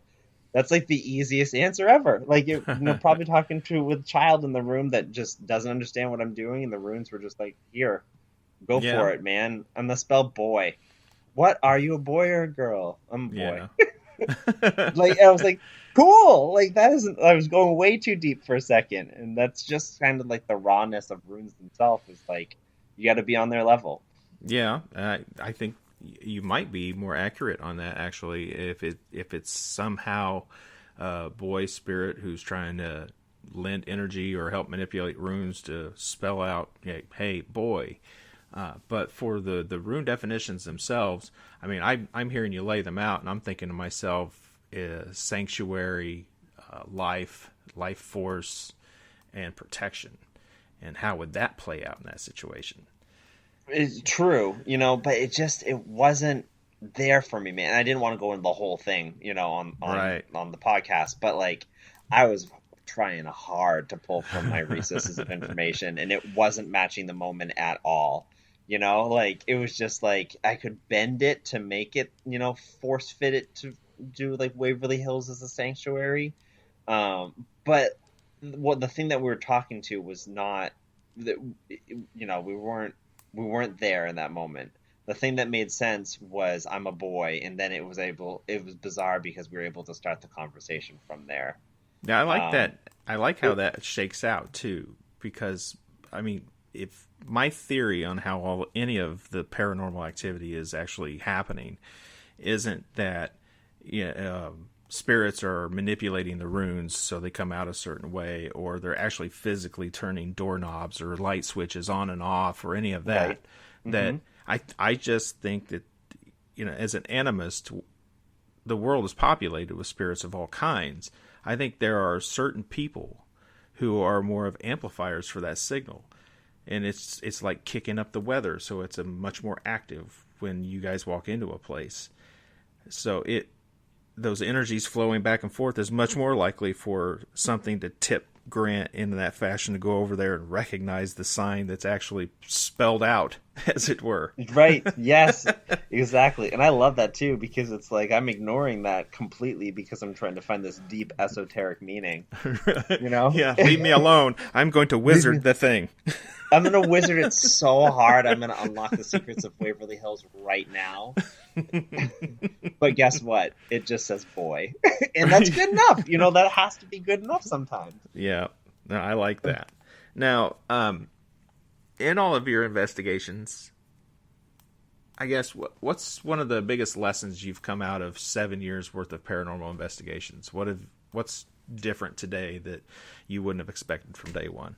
that's like the easiest answer ever. Like you're probably talking with a child in the room that just doesn't understand what I'm doing, and the runes were just like, here, go for it, man. I'm gonna spell boy. What, are you a boy or a girl? I'm a boy. Yeah. Like I was like, cool. Like that isn't. I was going way too deep for a second, and that's just kind of like the rawness of runes themselves. Is like you got to be on their level. Yeah, I think you might be more accurate on that, actually, if it's somehow a boy spirit who's trying to lend energy or help manipulate runes to spell out, hey boy. But for the rune definitions themselves, I mean, I'm hearing you lay them out, and I'm thinking to myself, sanctuary, life force, and protection. And how would that play out in that situation? It's true, but it wasn't there for me, man. I didn't want to go into the whole thing, on the podcast, but like I was trying hard to pull from my recesses of information, and it wasn't matching the moment at all. Like it was just like I could bend it to make it, force fit it to do like Waverly Hills as a sanctuary. But what the thing that we were talking to was not that, we weren't there in that moment. The thing that made sense was I'm a boy, and then it was bizarre because we were able to start the conversation from there. Yeah, I like that. I like how that shakes out too, because I mean, if my theory on how any of the paranormal activity is actually happening isn't that spirits are manipulating the runes so they come out a certain way, or they're actually physically turning doorknobs or light switches on and off, or any of that. Right. That I just think that, as an animist, the world is populated with spirits of all kinds. I think there are certain people who are more of amplifiers for that signal, and it's like kicking up the weather, so it's a much more active when you guys walk into a place. So those energies flowing back and forth is much more likely for something to tip Grant in that fashion to go over there and recognize the sign that's actually spelled out, as it were. Right. Yes, exactly. And I love that too, because it's like I'm ignoring that completely because I'm trying to find this deep esoteric meaning. Yeah, leave me alone. I'm going to wizard the thing. I'm going to wizard it so hard. I'm going to unlock the secrets of Waverly Hills right now. But guess what? It just says boy. And that's good enough. That has to be good enough sometimes. Yeah. No, I like that. Now, in all of your investigations, I guess what's one of the biggest lessons you've come out of 7 years worth of paranormal investigations? What's different today that you wouldn't have expected from day one?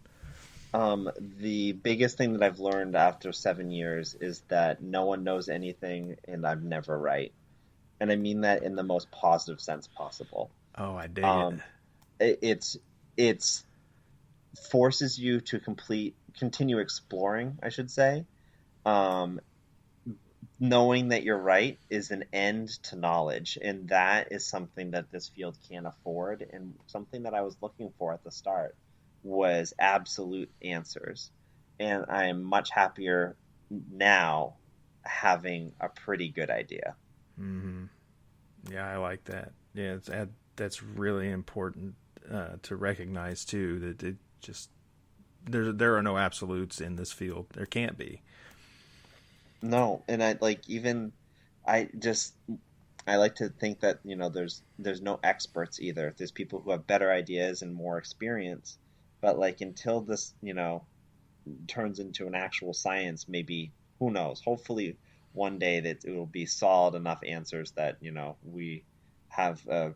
The biggest thing that I've learned after 7 years is that no one knows anything, and I'm never right. And I mean that in the most positive sense possible. Oh, I dig it. It's forces you to continue exploring, I should say. Knowing that you're right is an end to knowledge, and that is something that this field can't afford, and something that I was looking for at the start was absolute answers. And I am much happier now having a pretty good idea. Mm-hmm. Yeah, I like that. Yeah, that's really important to recognize too, that it just there are no absolutes in this field. There can't be. No, and I like to think that there's no experts either. There's people who have better ideas and more experience. But like until this, turns into an actual science, maybe, who knows? Hopefully one day that it will be solid enough answers that, we have a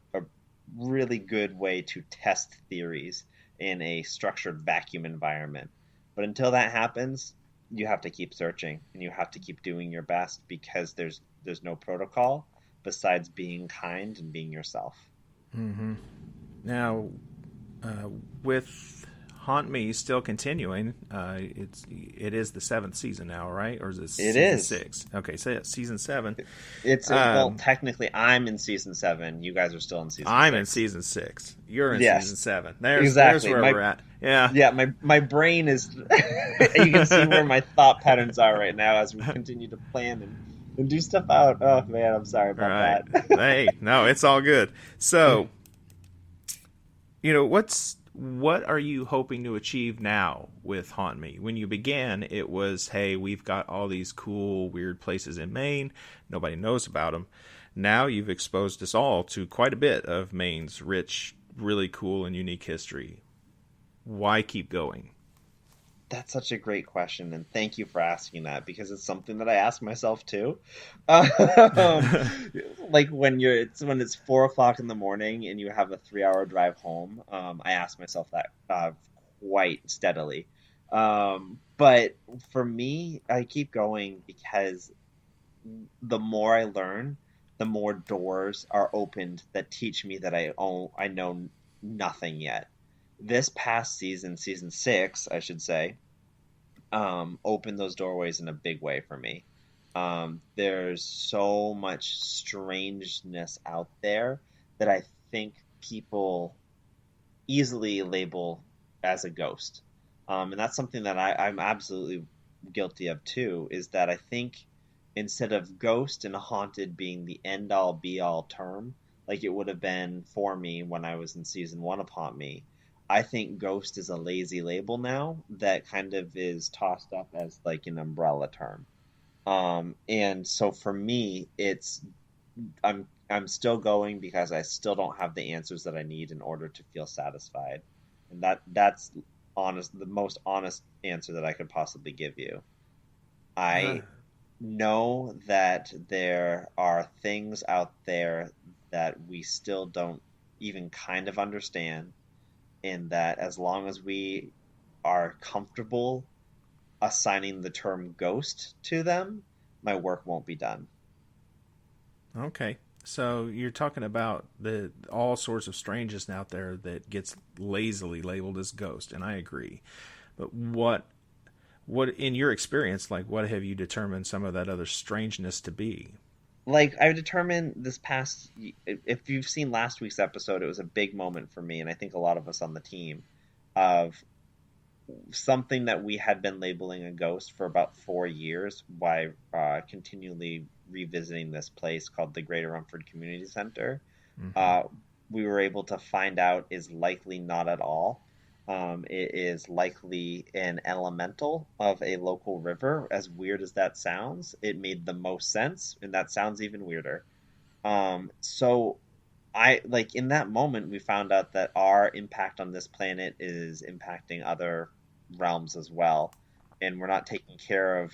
really good way to test theories in a structured vacuum environment. But until that happens, you have to keep searching, and you have to keep doing your best, because there's no protocol besides being kind and being yourself. Mm-hmm. Now, with Haunt Me still continuing. It is the 7th season now, right? Or is it season 6? Okay, so season 7. It's well, technically, I'm in season 7. You guys are still in season. I'm 6. in season 6. You're in season 7. Exactly. There's where we're at. Yeah. Yeah. My brain is. You can see where my thought patterns are right now as we continue to plan and do stuff out. Oh man, I'm sorry about that. Hey, no, it's all good. So, what are you hoping to achieve now with Haunt Me? When you began, it was, hey, we've got all these cool, weird places in Maine. Nobody knows about them. Now you've exposed us all to quite a bit of Maine's rich, really cool, and unique history. Why keep going? That's such a great question, and thank you for asking that because it's something that I ask myself too. Like when it's 4 o'clock in the morning and you have a 3 hour drive home, I ask myself that quite steadily. But for me, I keep going because the more I learn, the more doors are opened that teach me that I know nothing yet. This past season, season six, I should say, opened those doorways in a big way for me. There's so much strangeness out there that I think people easily label as a ghost. And that's something that I'm absolutely guilty of too, is that I think instead of ghost and haunted being the end all be all term, like it would have been for me when I was in season one of Haunt Me, I think ghost is a lazy label now that kind of is tossed up as like an umbrella term. And so for me, I'm still going because I still don't have the answers that I need in order to feel satisfied. And that's honest, the most honest answer that I could possibly give you. I know that there are things out there that we still don't even kind of understand, and that as long as we are comfortable assigning the term ghost to them, my work won't be done. Okay. So you're talking about the all sorts of strangeness out there that gets lazily labeled as ghost, and I agree. But what in your experience, like what have you determined some of that other strangeness to be? Like I've determined this past, if you've seen last week's episode, it was a big moment for me, and I think a lot of us on the team, of something that we had been labeling a ghost for about 4 years by continually revisiting this place called the Greater Rumford Community Center. Mm-hmm. We were able to find out is likely not at all. It is likely an elemental of a local river. As weird as that sounds, it made the most sense, and that sounds even weirder. So I like in that moment we found out that our impact on this planet is impacting other realms as well, and we're not taking care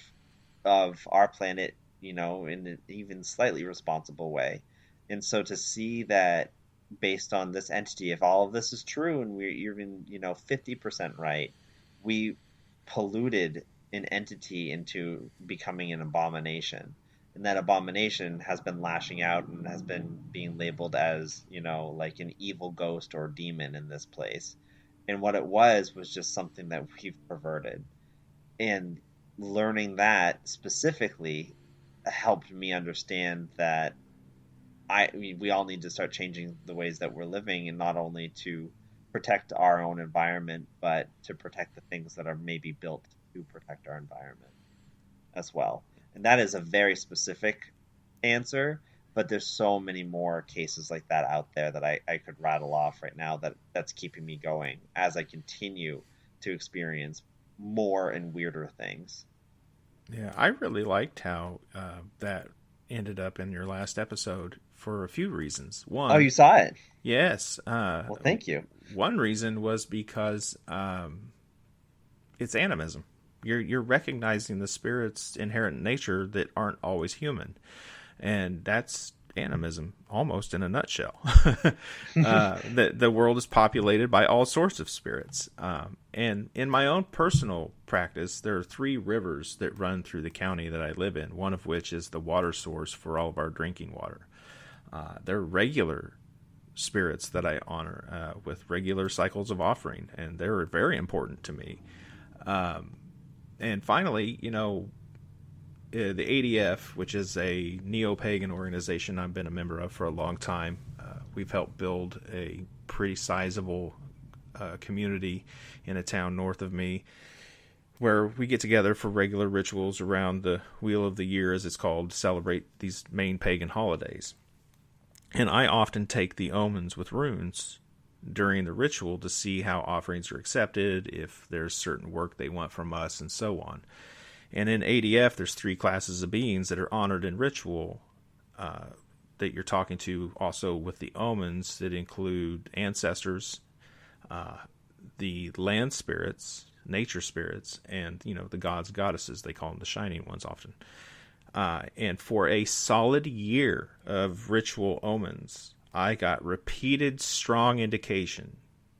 of our planet, in an even slightly responsible way. And so to see that based on this entity, if all of this is true and we're even 50% right, we polluted an entity into becoming an abomination, and that abomination has been lashing out and has been being labeled as like an evil ghost or demon in this place. And what it was just something that we've perverted. And learning that specifically helped me understand that I mean, we all need to start changing the ways that we're living, and not only to protect our own environment, but to protect the things that are maybe built to protect our environment as well. And that is a very specific answer, but there's so many more cases like that out there that I could rattle off right now that's keeping me going as I continue to experience more and weirder things. Yeah, I really liked how that ended up in your last episode for a few reasons. One, oh, you saw it? Yes. Well, thank you. One reason was because it's animism. You're recognizing the spirit's inherent nature that aren't always human, and that's animism almost in a nutshell. The world is populated by all sorts of spirits, and in my own personal practice, there are 3 rivers that run through the county that I live in, one of which is the water source for all of our drinking water. They're regular spirits that I honor with regular cycles of offering, and they're very important to me. And finally, the ADF, which is a neo-pagan organization I've been a member of for a long time, we've helped build a pretty sizable community in a town north of me, where we get together for regular rituals around the Wheel of the Year, as it's called, to celebrate these main pagan holidays. And I often take the omens with runes during the ritual to see how offerings are accepted, if there's certain work they want from us, and so on. And in ADF, there's 3 classes of beings that are honored in ritual that you're talking to also with the omens that include ancestors, the land spirits, nature spirits and, the gods, goddesses, they call them the shining ones often. And for a solid year of ritual omens, I got repeated strong indication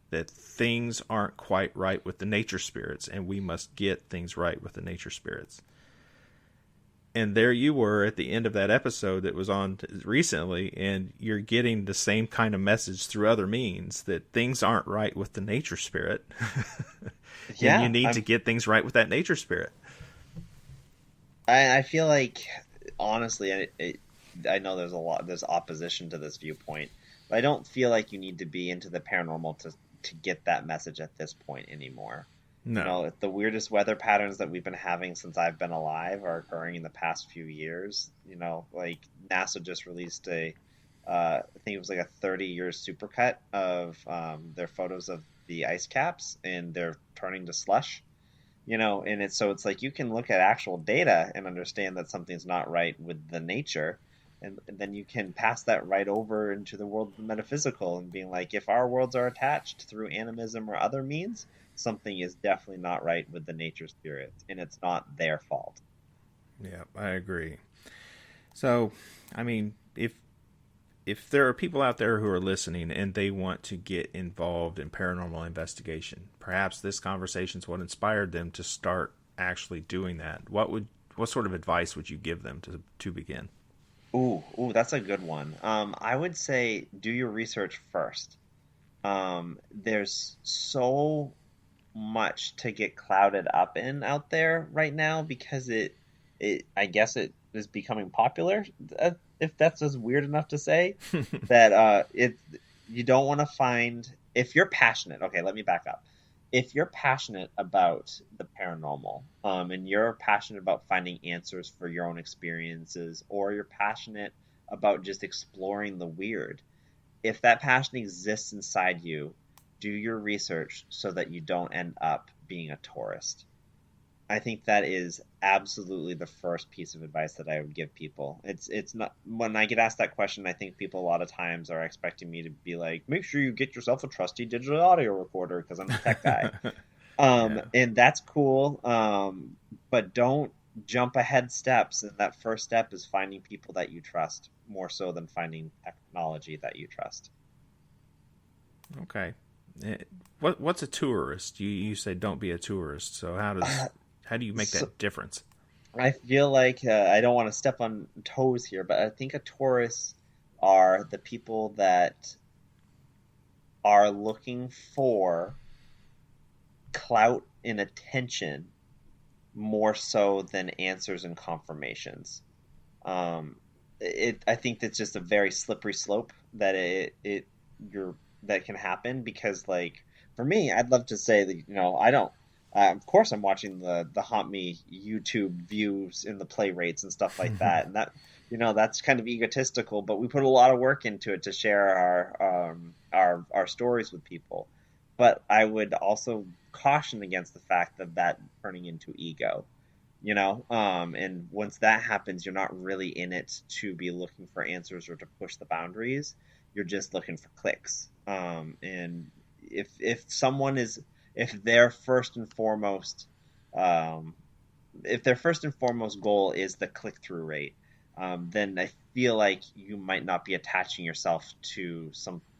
that things aren't quite right with the nature spirits, and we must get things right with the nature spirits. And there you were at the end of that episode that was on recently, and you're getting the same kind of message through other means that things aren't right with the nature spirit. Yeah, and you need to get things right with that nature spirit. I feel like, honestly, I know there's opposition to this viewpoint, but I don't feel like you need to be into the paranormal to get that message at this point anymore. No. The weirdest weather patterns that we've been having since I've been alive are occurring in the past few years. Like NASA just released I think it was like a 30-year supercut of their photos of the ice caps, and they're turning to slush. And it's like you can look at actual data and understand that something's not right with the nature. And then you can pass that right over into the world of the metaphysical and being like, if our worlds are attached through animism or other means, something is definitely not right with the nature spirits, and it's not their fault. Yeah, I agree. So, I mean, if there are people out there who are listening and they want to get involved in paranormal investigation, perhaps this conversation is what inspired them to start actually doing that. What sort of advice would you give them to begin? Ooh, that's a good one. I would say do your research first. There's so much to get clouded up in out there right now because I guess it is becoming popular. If that's just weird enough to say, that you don't want to find, if you're passionate. Okay, let me back up. If you're passionate about the paranormal, and you're passionate about finding answers for your own experiences, or you're passionate about just exploring the weird, if that passion exists inside you, do your research so that you don't end up being a tourist. I think that is absolutely the first piece of advice that I would give people. It's not, when I get asked that question, I think people a lot of times are expecting me to be like, make sure you get yourself a trusty digital audio recorder because I'm a tech guy. Yeah. And that's cool. But don't jump ahead steps. And that first step is finding people that you trust more so than finding technology that you trust. Okay. What's a tourist? You say don't be a tourist. So how do you make that difference? I feel like I don't want to step on toes here, but I think a tourist are the people that are looking for clout and attention more so than answers and confirmations. I think that's just a very slippery slope that that can happen, because like for me, I'd love to say that I don't. Of course, I'm watching the Haunt Me YouTube views and the play rates and stuff like that, and that that's kind of egotistical. But we put a lot of work into it to share our stories with people. But I would also caution against the fact that turning into ego, and once that happens, you're not really in it to be looking for answers or to push the boundaries. You're just looking for clicks. And if someone is, if their first and foremost goal is the click-through rate, then I feel like you might not be attaching yourself to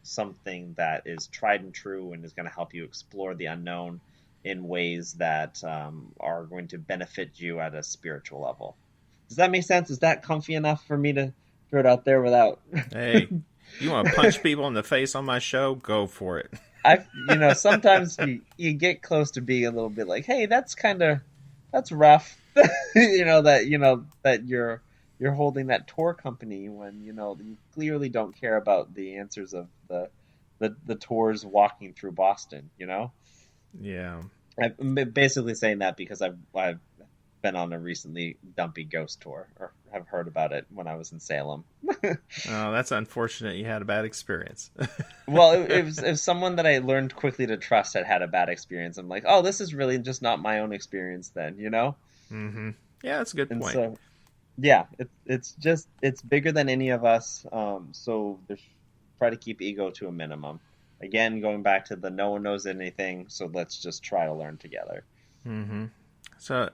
something that is tried and true and is going to help you explore the unknown in ways that are going to benefit you at a spiritual level. Does that make sense? Is that comfy enough for me to throw it out there without... Hey, you want to punch people in the face on my show? Go for it. Sometimes you get close to being a little bit like, hey, that's rough. that you're holding that tour company when you clearly don't care about the answers of the tours walking through Boston. Yeah. I'm basically saying that because I've been on a recently dumpy ghost tour, or have heard about it when I was in Salem. Oh, that's unfortunate. You had a bad experience. Well, it was someone that I learned quickly to trust had a bad experience. I'm like, oh, this is really just not my own experience then, Mm-hmm. Yeah, that's a good point. So, yeah, it's bigger than any of us. So try to keep ego to a minimum. Again, going back to the no one knows anything, so let's just try to learn together. Mm-hmm. So,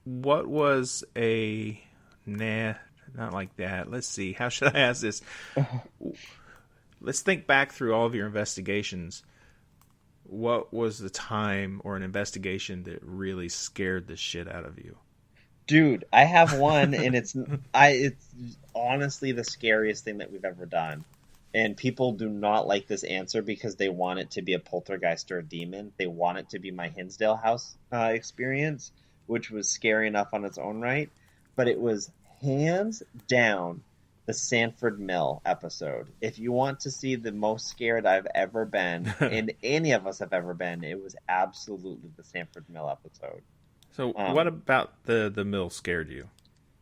what was not like that. Let's see. How should I ask this? Let's think back through all of your investigations. What was the time or an investigation that really scared the shit out of you? Dude, I have one, and it's honestly the scariest thing that we've ever done. And people do not like this answer because they want it to be a poltergeist or a demon. They want it to be my Hinsdale House experience, which was scary enough on its own right. But it was hands down the Sanford Mill episode. If you want to see the most scared I've ever been, and any of us have ever been, it was absolutely the Sanford Mill episode. So, what about the mill scared you?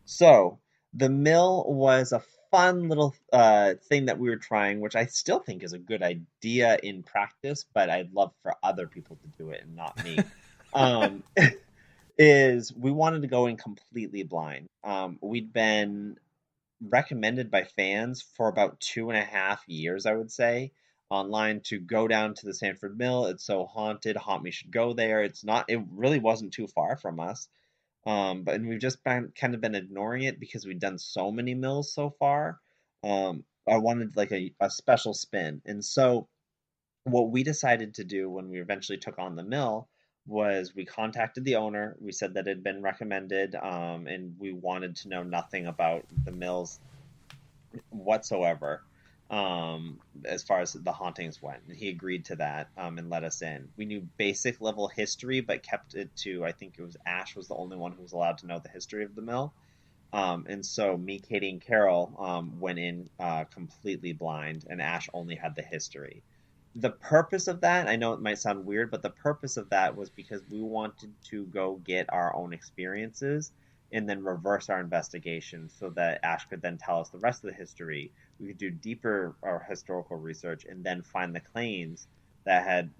So the mill was a fun little thing that we were trying, which I still think is a good idea in practice, but I'd love for other people to do it and not me. um, is we wanted to go in completely blind. We'd been recommended by fans for about 2.5 years, I would say, online to go down to the Sanford Mill. It's so haunted. Haunt Me should go there. It's not. It really wasn't too far from us. But and we've just kind of been ignoring it because we've done so many mills so far. I wanted like a special spin. And so what we decided to do when we eventually took on the mill was we contacted the owner. We said that it had been recommended, and we wanted to know nothing about the mills whatsoever, as far as the hauntings went. And he agreed to that, and let us in. We knew basic level history, but kept it to, I think it was Ash was the only one who was allowed to know the history of the mill. And so me, Katie, and Carol went in completely blind, and Ash only had the history. The purpose of that, I know it might sound weird, but the purpose of that was because we wanted to go get our own experiences and then reverse our investigation so that Ash could then tell us the rest of the history. We could do deeper historical research and then find the claims that had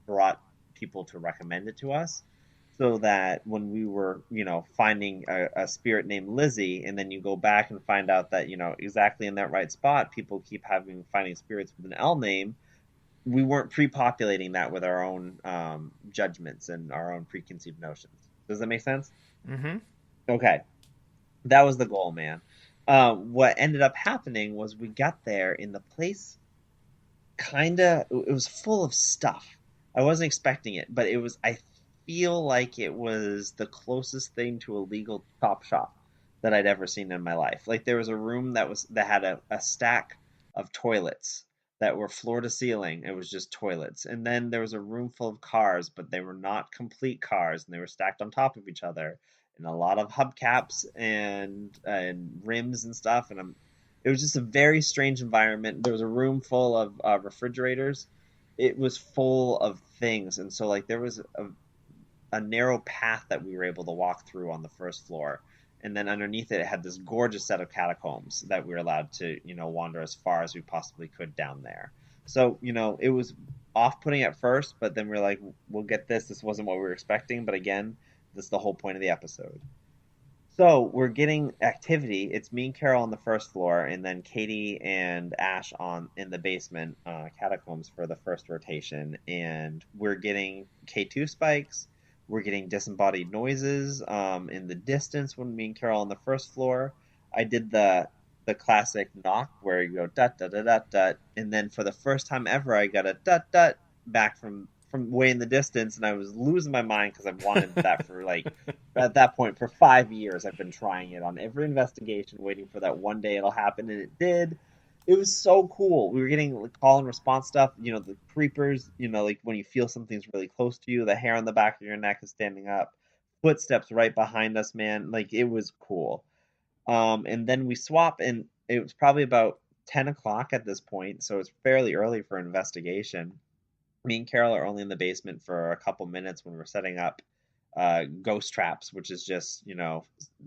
brought people to recommend it to us, so that when we were, finding a spirit named Lizzie, and then you go back and find out that, exactly in that right spot, people keep finding spirits with an L name, we weren't pre-populating that with our own judgments and our own preconceived notions. Does that make sense? Mm-hmm. Okay. That was the goal, man. What ended up happening was we got there and the place it was full of stuff. I wasn't expecting it, but I feel like it was the closest thing to a legal chop shop that I'd ever seen in my life. Like there was a room that had a stack of toilets that were floor to ceiling. It was just toilets. And then there was a room full of cars, but they were not complete cars, and they were stacked on top of each other, and a lot of hubcaps and rims and stuff. And it was just a very strange environment. There was a room full of refrigerators. It was full of things, and so like there was a narrow path that we were able to walk through on the first floor. And then underneath it had this gorgeous set of catacombs that we were allowed to, wander as far as we possibly could down there. So, it was off-putting at first, but then we are like, we'll get this. This wasn't what we were expecting. But again, this is the whole point of the episode. So we're getting activity. It's me and Carol on the first floor, and then Katie and Ash in the basement catacombs for the first rotation. And we're getting K2 spikes. We're getting disembodied noises in the distance when me and Carol on the first floor. I did the classic knock where you go dot dot dot dot dot, and then for the first time ever, I got a dot dot back from way in the distance, and I was losing my mind because I've wanted that for at that point for 5 years. I've been trying it on every investigation, waiting for that one day it'll happen, and it did. It was so cool. We were getting call and response stuff, the creepers, like when you feel something's really close to you, the hair on the back of your neck is standing up, footsteps right behind us, man. Like it was cool. And then we swap, and it was probably about 10 o'clock at this point, so it's fairly early for investigation. Me and Carol are only in the basement for a couple minutes when we're setting up ghost traps, which is just,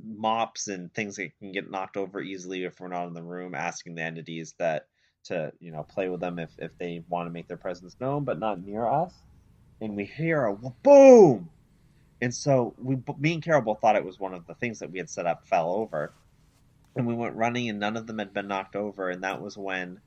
mops and things that can get knocked over easily if we're not in the room, asking the entities to play with them if they want to make their presence known, but not near us. And we hear a boom. And so me and Carol both thought it was one of the things that we had set up fell over. And we went running, and none of them had been knocked over. And that was when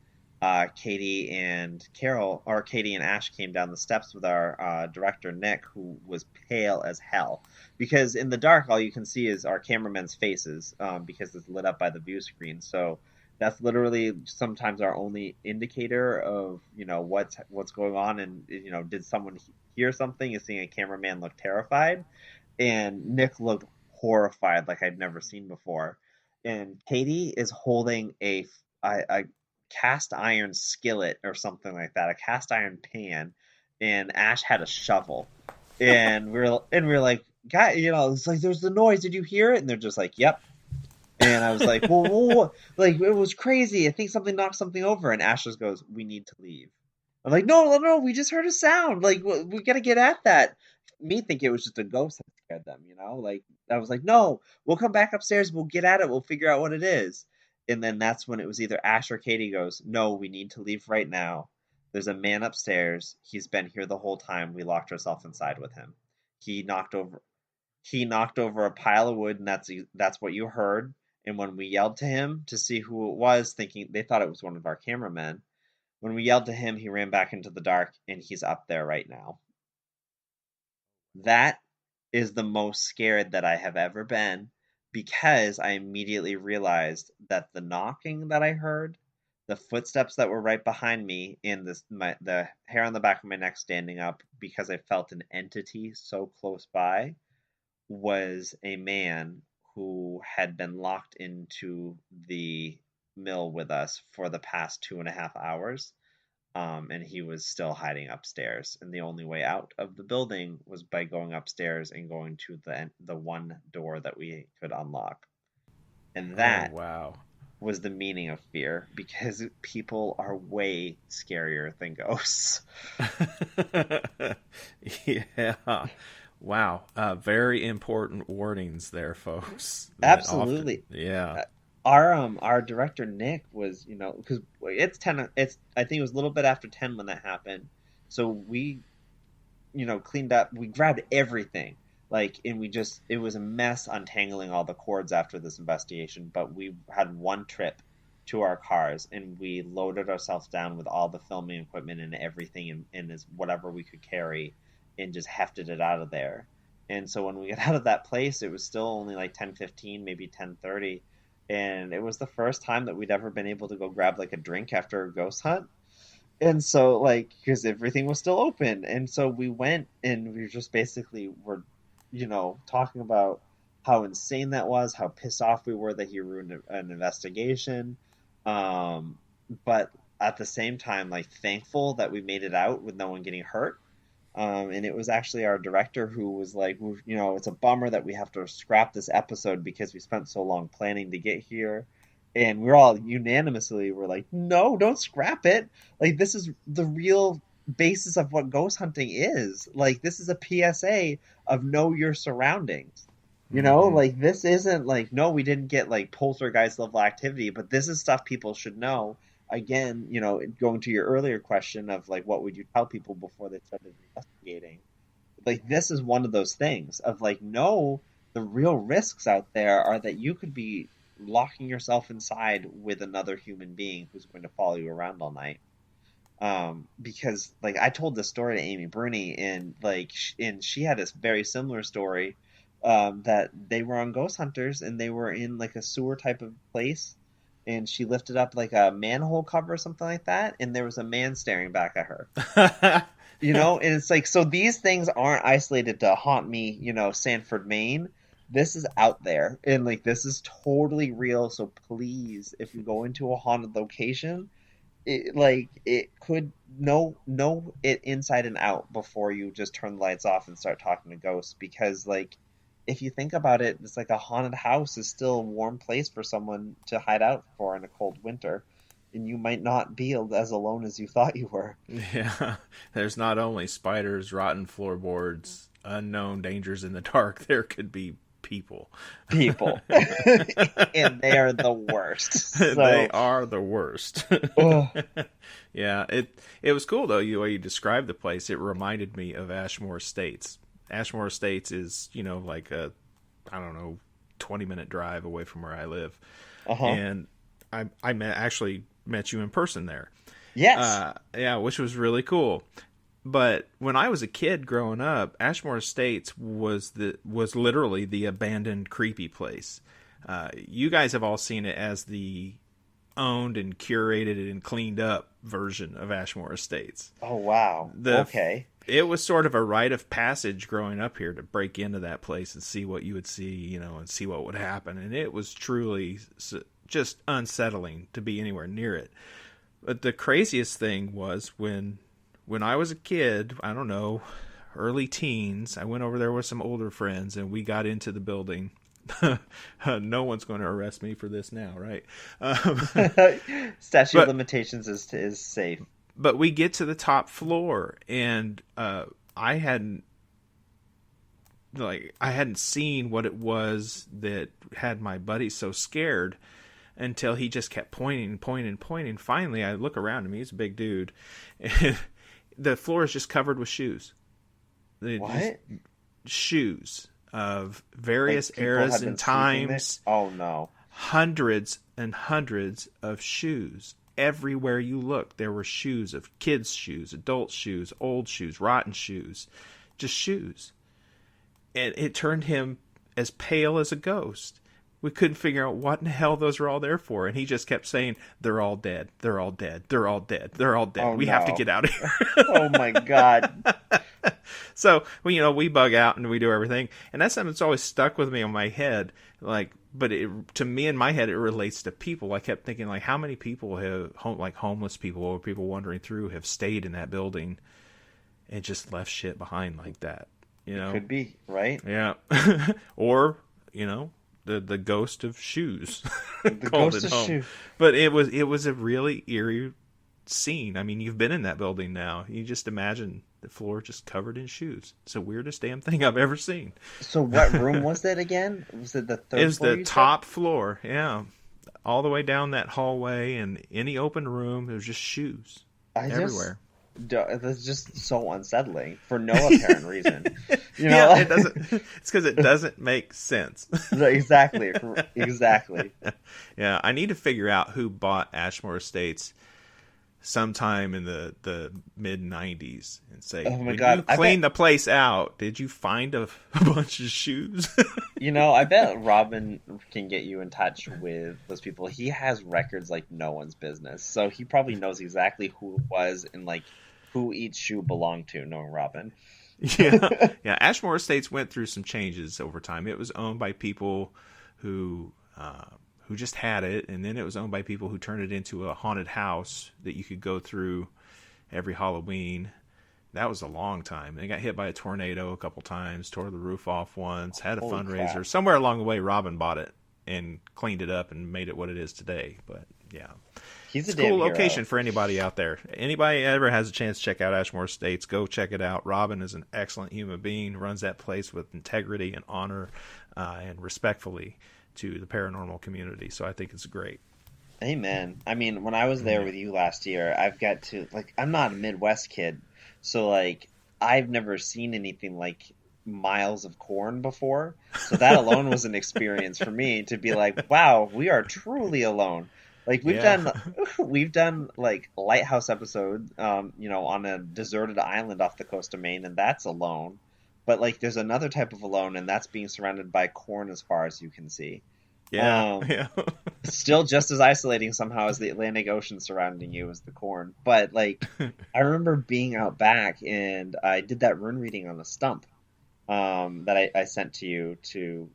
Katie and Ash came down the steps with our director Nick, who was pale as hell, because in the dark all you can see is our cameramen's faces, because it's lit up by the view screen. So that's literally sometimes our only indicator of what's going on. And did someone hear something? Is seeing a cameraman look terrified, and Nick looked horrified like I'd never seen before. And Katie is holding a cast iron skillet or something like that, a cast iron pan, and Ash had a shovel. And we were like, "Guy, it's like there's the noise. Did you hear it?" And they're just like, "Yep." And I was like, "Well, like it was crazy. I think something knocked something over." And Ash just goes, "We need to leave." I'm like, "No, no, no. We just heard a sound. Like we got to get at that." Me think it was just a ghost that scared them. Like I was like, "No, we'll come back upstairs. We'll get at it. We'll figure out what it is." And then that's when it was either Ash or Katie goes, "No, we need to leave right now. There's a man upstairs. He's been here the whole time. We locked ourselves inside with him. He knocked over he knocked over a pile of wood, and that's what you heard. And when we yelled to him to see who it was, thinking they thought it was one of our cameramen, when we yelled to him, he ran back into the dark, and he's up there right now." That is the most scared that I have ever been, because I immediately realized that the knocking that I heard, the footsteps that were right behind me, and the hair on the back of my neck standing up because I felt an entity so close by, was a man who had been locked into the mill with us for the past 2.5 hours. And he was still hiding upstairs. And the only way out of the building was by going upstairs and going to the one door that we could unlock. And Oh, that wow. was the meaning of fear, because people are way scarier than ghosts. Yeah. Wow. Very important warnings there, folks. Absolutely. Yeah. Our director Nick was, because it's 10, I think it was a little bit after 10 when that happened. So we, cleaned up, we grabbed everything, and it was a mess untangling all the cords after this investigation. But we had one trip to our cars, and we loaded ourselves down with all the filming equipment and everything, and as whatever we could carry, and just hefted it out of there. And so when we got out of that place, it was still only like 10:15, maybe 10:30. And it was the first time that we'd ever been able to go grab like a drink after a ghost hunt. And so, because everything was still open. And so we went, and we just basically were, talking about how insane that was, how pissed off we were that he ruined an investigation. But at the same time, thankful that we made it out with no one getting hurt. And it was actually our director who was like, "It's a bummer that we have to scrap this episode because we spent so long planning to get here." And we're all unanimously were like, "No, don't scrap it. This is the real basis of what ghost hunting is. This is a PSA of know your surroundings. This isn't no, we didn't get poltergeist level activity, but this is stuff people should know." Again, going to your earlier question of what would you tell people before they started investigating? This is one of those things of no, the real risks out there are that you could be locking yourself inside with another human being who's going to follow you around all night. Because I told this story to Amy Bruni, and she had this very similar story, that they were on ghost hunters, and they were in a sewer type of place. And she lifted up a manhole cover or something like that, and there was a man staring back at her. And it's so these things aren't isolated to Haunt Me, Sanford, Maine. This is out there, and this is totally real. So please, if you go into a haunted location, it could know it inside and out before you just turn the lights off and start talking to ghosts. Because if you think about it, it's a haunted house is still a warm place for someone to hide out for in a cold winter. And you might not be as alone as you thought you were. Yeah. There's not only spiders, rotten floorboards, unknown dangers in the dark. There could be people. And they are the worst. So. They are the worst. Yeah. It was cool, though, the way you described the place. It reminded me of Ashmore Estates. Ashmore Estates is, a, 20-minute drive away from where I live. Uh-huh. And I actually met you in person there. Yes. Yeah, which was really cool. But when I was a kid growing up, Ashmore Estates was literally the abandoned, creepy place. You guys have all seen it as the owned and curated and cleaned up version of Ashmore Estates. Oh, wow. Okay. It was sort of a rite of passage growing up here to break into that place and see what you would see, and see what would happen. And it was truly just unsettling to be anywhere near it. But the craziest thing was when I was a kid, I don't know, early teens, I went over there with some older friends and we got into the building. No one's going to arrest me for this now, right? Statute of limitations is safe. But we get to the top floor, and I hadn't seen what it was that had my buddy so scared until he just kept pointing. Finally, I look around him. He's a big dude, and the floor is just covered with shoes. What? Shoes of various eras and times. Oh no! Hundreds and hundreds of shoes. Everywhere you look, there were shoes of kids' shoes, adult shoes, old shoes, rotten shoes, just shoes. And it turned him as pale as a ghost. We couldn't figure out what in the hell those were all there for. And he just kept saying, "They're all dead. They're all dead. They're all dead. They're all dead. Oh, we have to get out of here." Oh my God. So, we bug out and we do everything. And that's something that's always stuck with me on my head. But to me, in my head, it relates to people. I kept thinking, how many people have, homeless people or people wandering through, have stayed in that building and just left shit behind like that? It could be, right? Yeah. Or, the ghost of shoes. The ghost of shoes. But it was a really eerie scene. I mean, you've been in that building now. You just imagine the floor just covered in shoes. It's the weirdest damn thing I've ever seen. So what room was that again? Was it the third floor? It was the top floor, yeah. All the way down that hallway, and any open room, there was just shoes everywhere. That's just so unsettling for no apparent reason. Yeah, it doesn't. It's because it doesn't make sense. Exactly. Yeah, I need to figure out who bought Ashmore Estates sometime in the mid 90s and say, "Oh my when God, you cleaned the place out, did you find a bunch of shoes?" I bet Robin can get you in touch with those people. He has records like no one's business, so he probably knows exactly who it was and who each shoe belonged to, knowing Robin. Yeah. Ashmore Estates went through some changes over time. It was owned by people who just had it, and then it was owned by people who turned it into a haunted house that you could go through every Halloween. That was a long time. They got hit by a tornado a couple times, tore the roof off once, had a fundraiser. Crap. Somewhere along the way, Robin bought it and cleaned it up and made it what it is today. But yeah, it's a cool location for anybody out there. Anybody ever has a chance to check out Ashmore Estates, go check it out. Robin is an excellent human being, runs that place with integrity and honor and respectfully to the paranormal community. So I think it's great. Amen. I mean, when I was there with you last year, I've got to, I'm not a Midwest kid, so I've never seen anything like miles of corn before. So that alone was an experience for me to be like, wow, we are truly alone. We've done lighthouse episode, on a deserted island off the coast of Maine, and that's alone. But there's another type of alone, and that's being surrounded by corn as far as you can see. Yeah. Still just as isolating somehow as the Atlantic Ocean surrounding you as the corn. But I remember being out back, and I did that rune reading on the stump that I sent to you to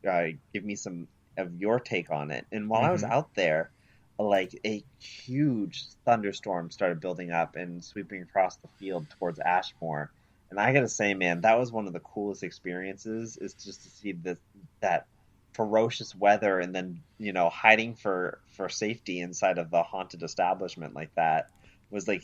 give me some of your take on it. And while I was out there, a huge thunderstorm started building up and sweeping across the field towards Ashmore. And I gotta say, man, that was one of the coolest experiences, is just to see that ferocious weather and then, hiding for safety inside of the haunted establishment like that was those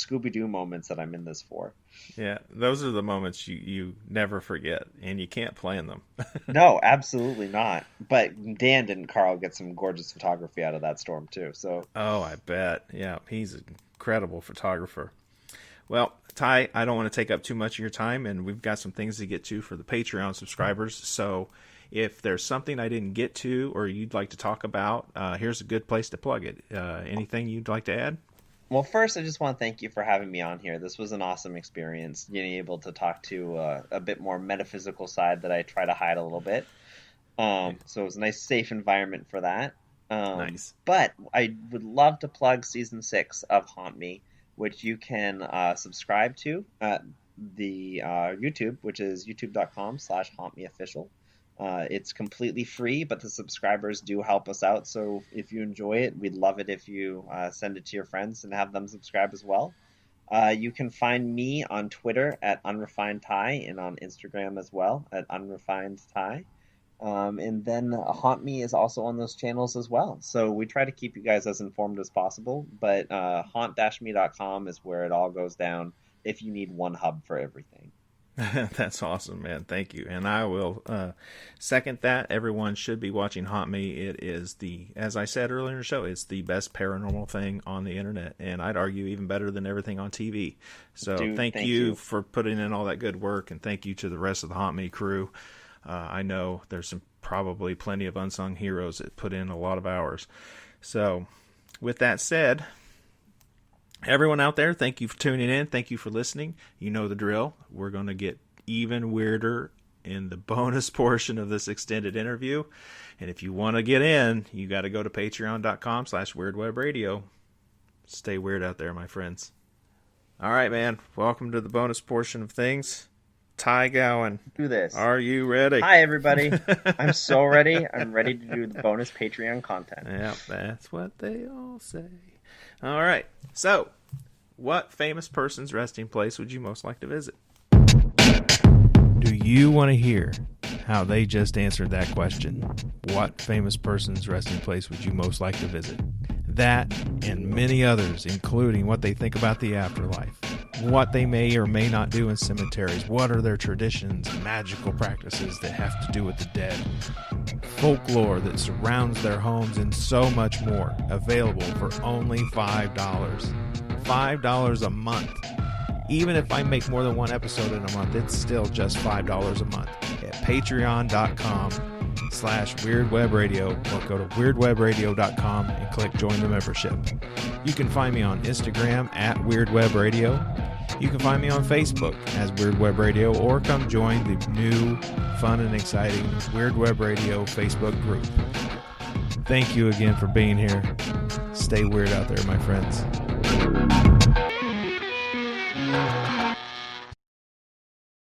Scooby-Doo moments that I'm in this for. Yeah, those are the moments you never forget, and you can't plan them. No, absolutely not. But Dan didn't Carl get some gorgeous photography out of that storm too. So. Oh, I bet. Yeah, he's an incredible photographer. Well, Ty, I don't want to take up too much of your time, and we've got some things to get to for the Patreon subscribers. So if there's something I didn't get to or you'd like to talk about, here's a good place to plug it. Anything you'd like to add? Well, first, I just want to thank you for having me on here. This was an awesome experience, being able to talk to a bit more metaphysical side that I try to hide a little bit. So it was a nice, safe environment for that. Nice. But I would love to plug Season 6 of Haunt Me, which you can subscribe to at the YouTube, which is youtube.com/hauntmeofficial. It's completely free, but the subscribers do help us out. So if you enjoy it, we'd love it if you send it to your friends and have them subscribe as well. You can find me on Twitter at unrefinedty and on Instagram as well at unrefinedty. And then Haunt Me is also on those channels as well. So we try to keep you guys as informed as possible, but haunt-me.com is where it all goes down if you need one hub for everything. That's awesome, man. Thank you. And I will second that. Everyone should be watching Haunt Me. It is as I said earlier in the show, it's the best paranormal thing on the internet. And I'd argue even better than everything on TV. So thank you for putting in all that good work. And thank you to the rest of the Haunt Me crew. I know there's probably plenty of unsung heroes that put in a lot of hours. So with that said, everyone out there, thank you for tuning in. Thank you for listening. You know the drill. We're going to get even weirder in the bonus portion of this extended interview. And if you want to get in, you got to go to patreon.com/weirdwebradio. Stay weird out there, my friends. All right, man. Welcome to the bonus portion of things. Ty Gowen. Do this. Are you ready? Hi, everybody. I'm so ready. I'm ready to do the bonus Patreon content. Yep, that's what they all say. All right. So, what famous person's resting place would you most like to visit? Do you want to hear how they just answered that question? What famous person's resting place would you most like to visit? That and many others, including what they think about the afterlife, what they may or may not do in cemeteries, what are their traditions, magical practices that have to do with the dead, folklore that surrounds their homes, and so much more, available for only $5. $5 a month. Even if I make more than one episode in a month, it's still just $5 a month at patreon.com/weirdwebradio, or go to weirdwebradio.com and click join the membership. You can find me on Instagram at weirdwebradio. You can find me on Facebook as Weird Web Radio, or come join the new, fun, and exciting Weird Web Radio Facebook group. Thank you again for being here. Stay weird out there, my friends.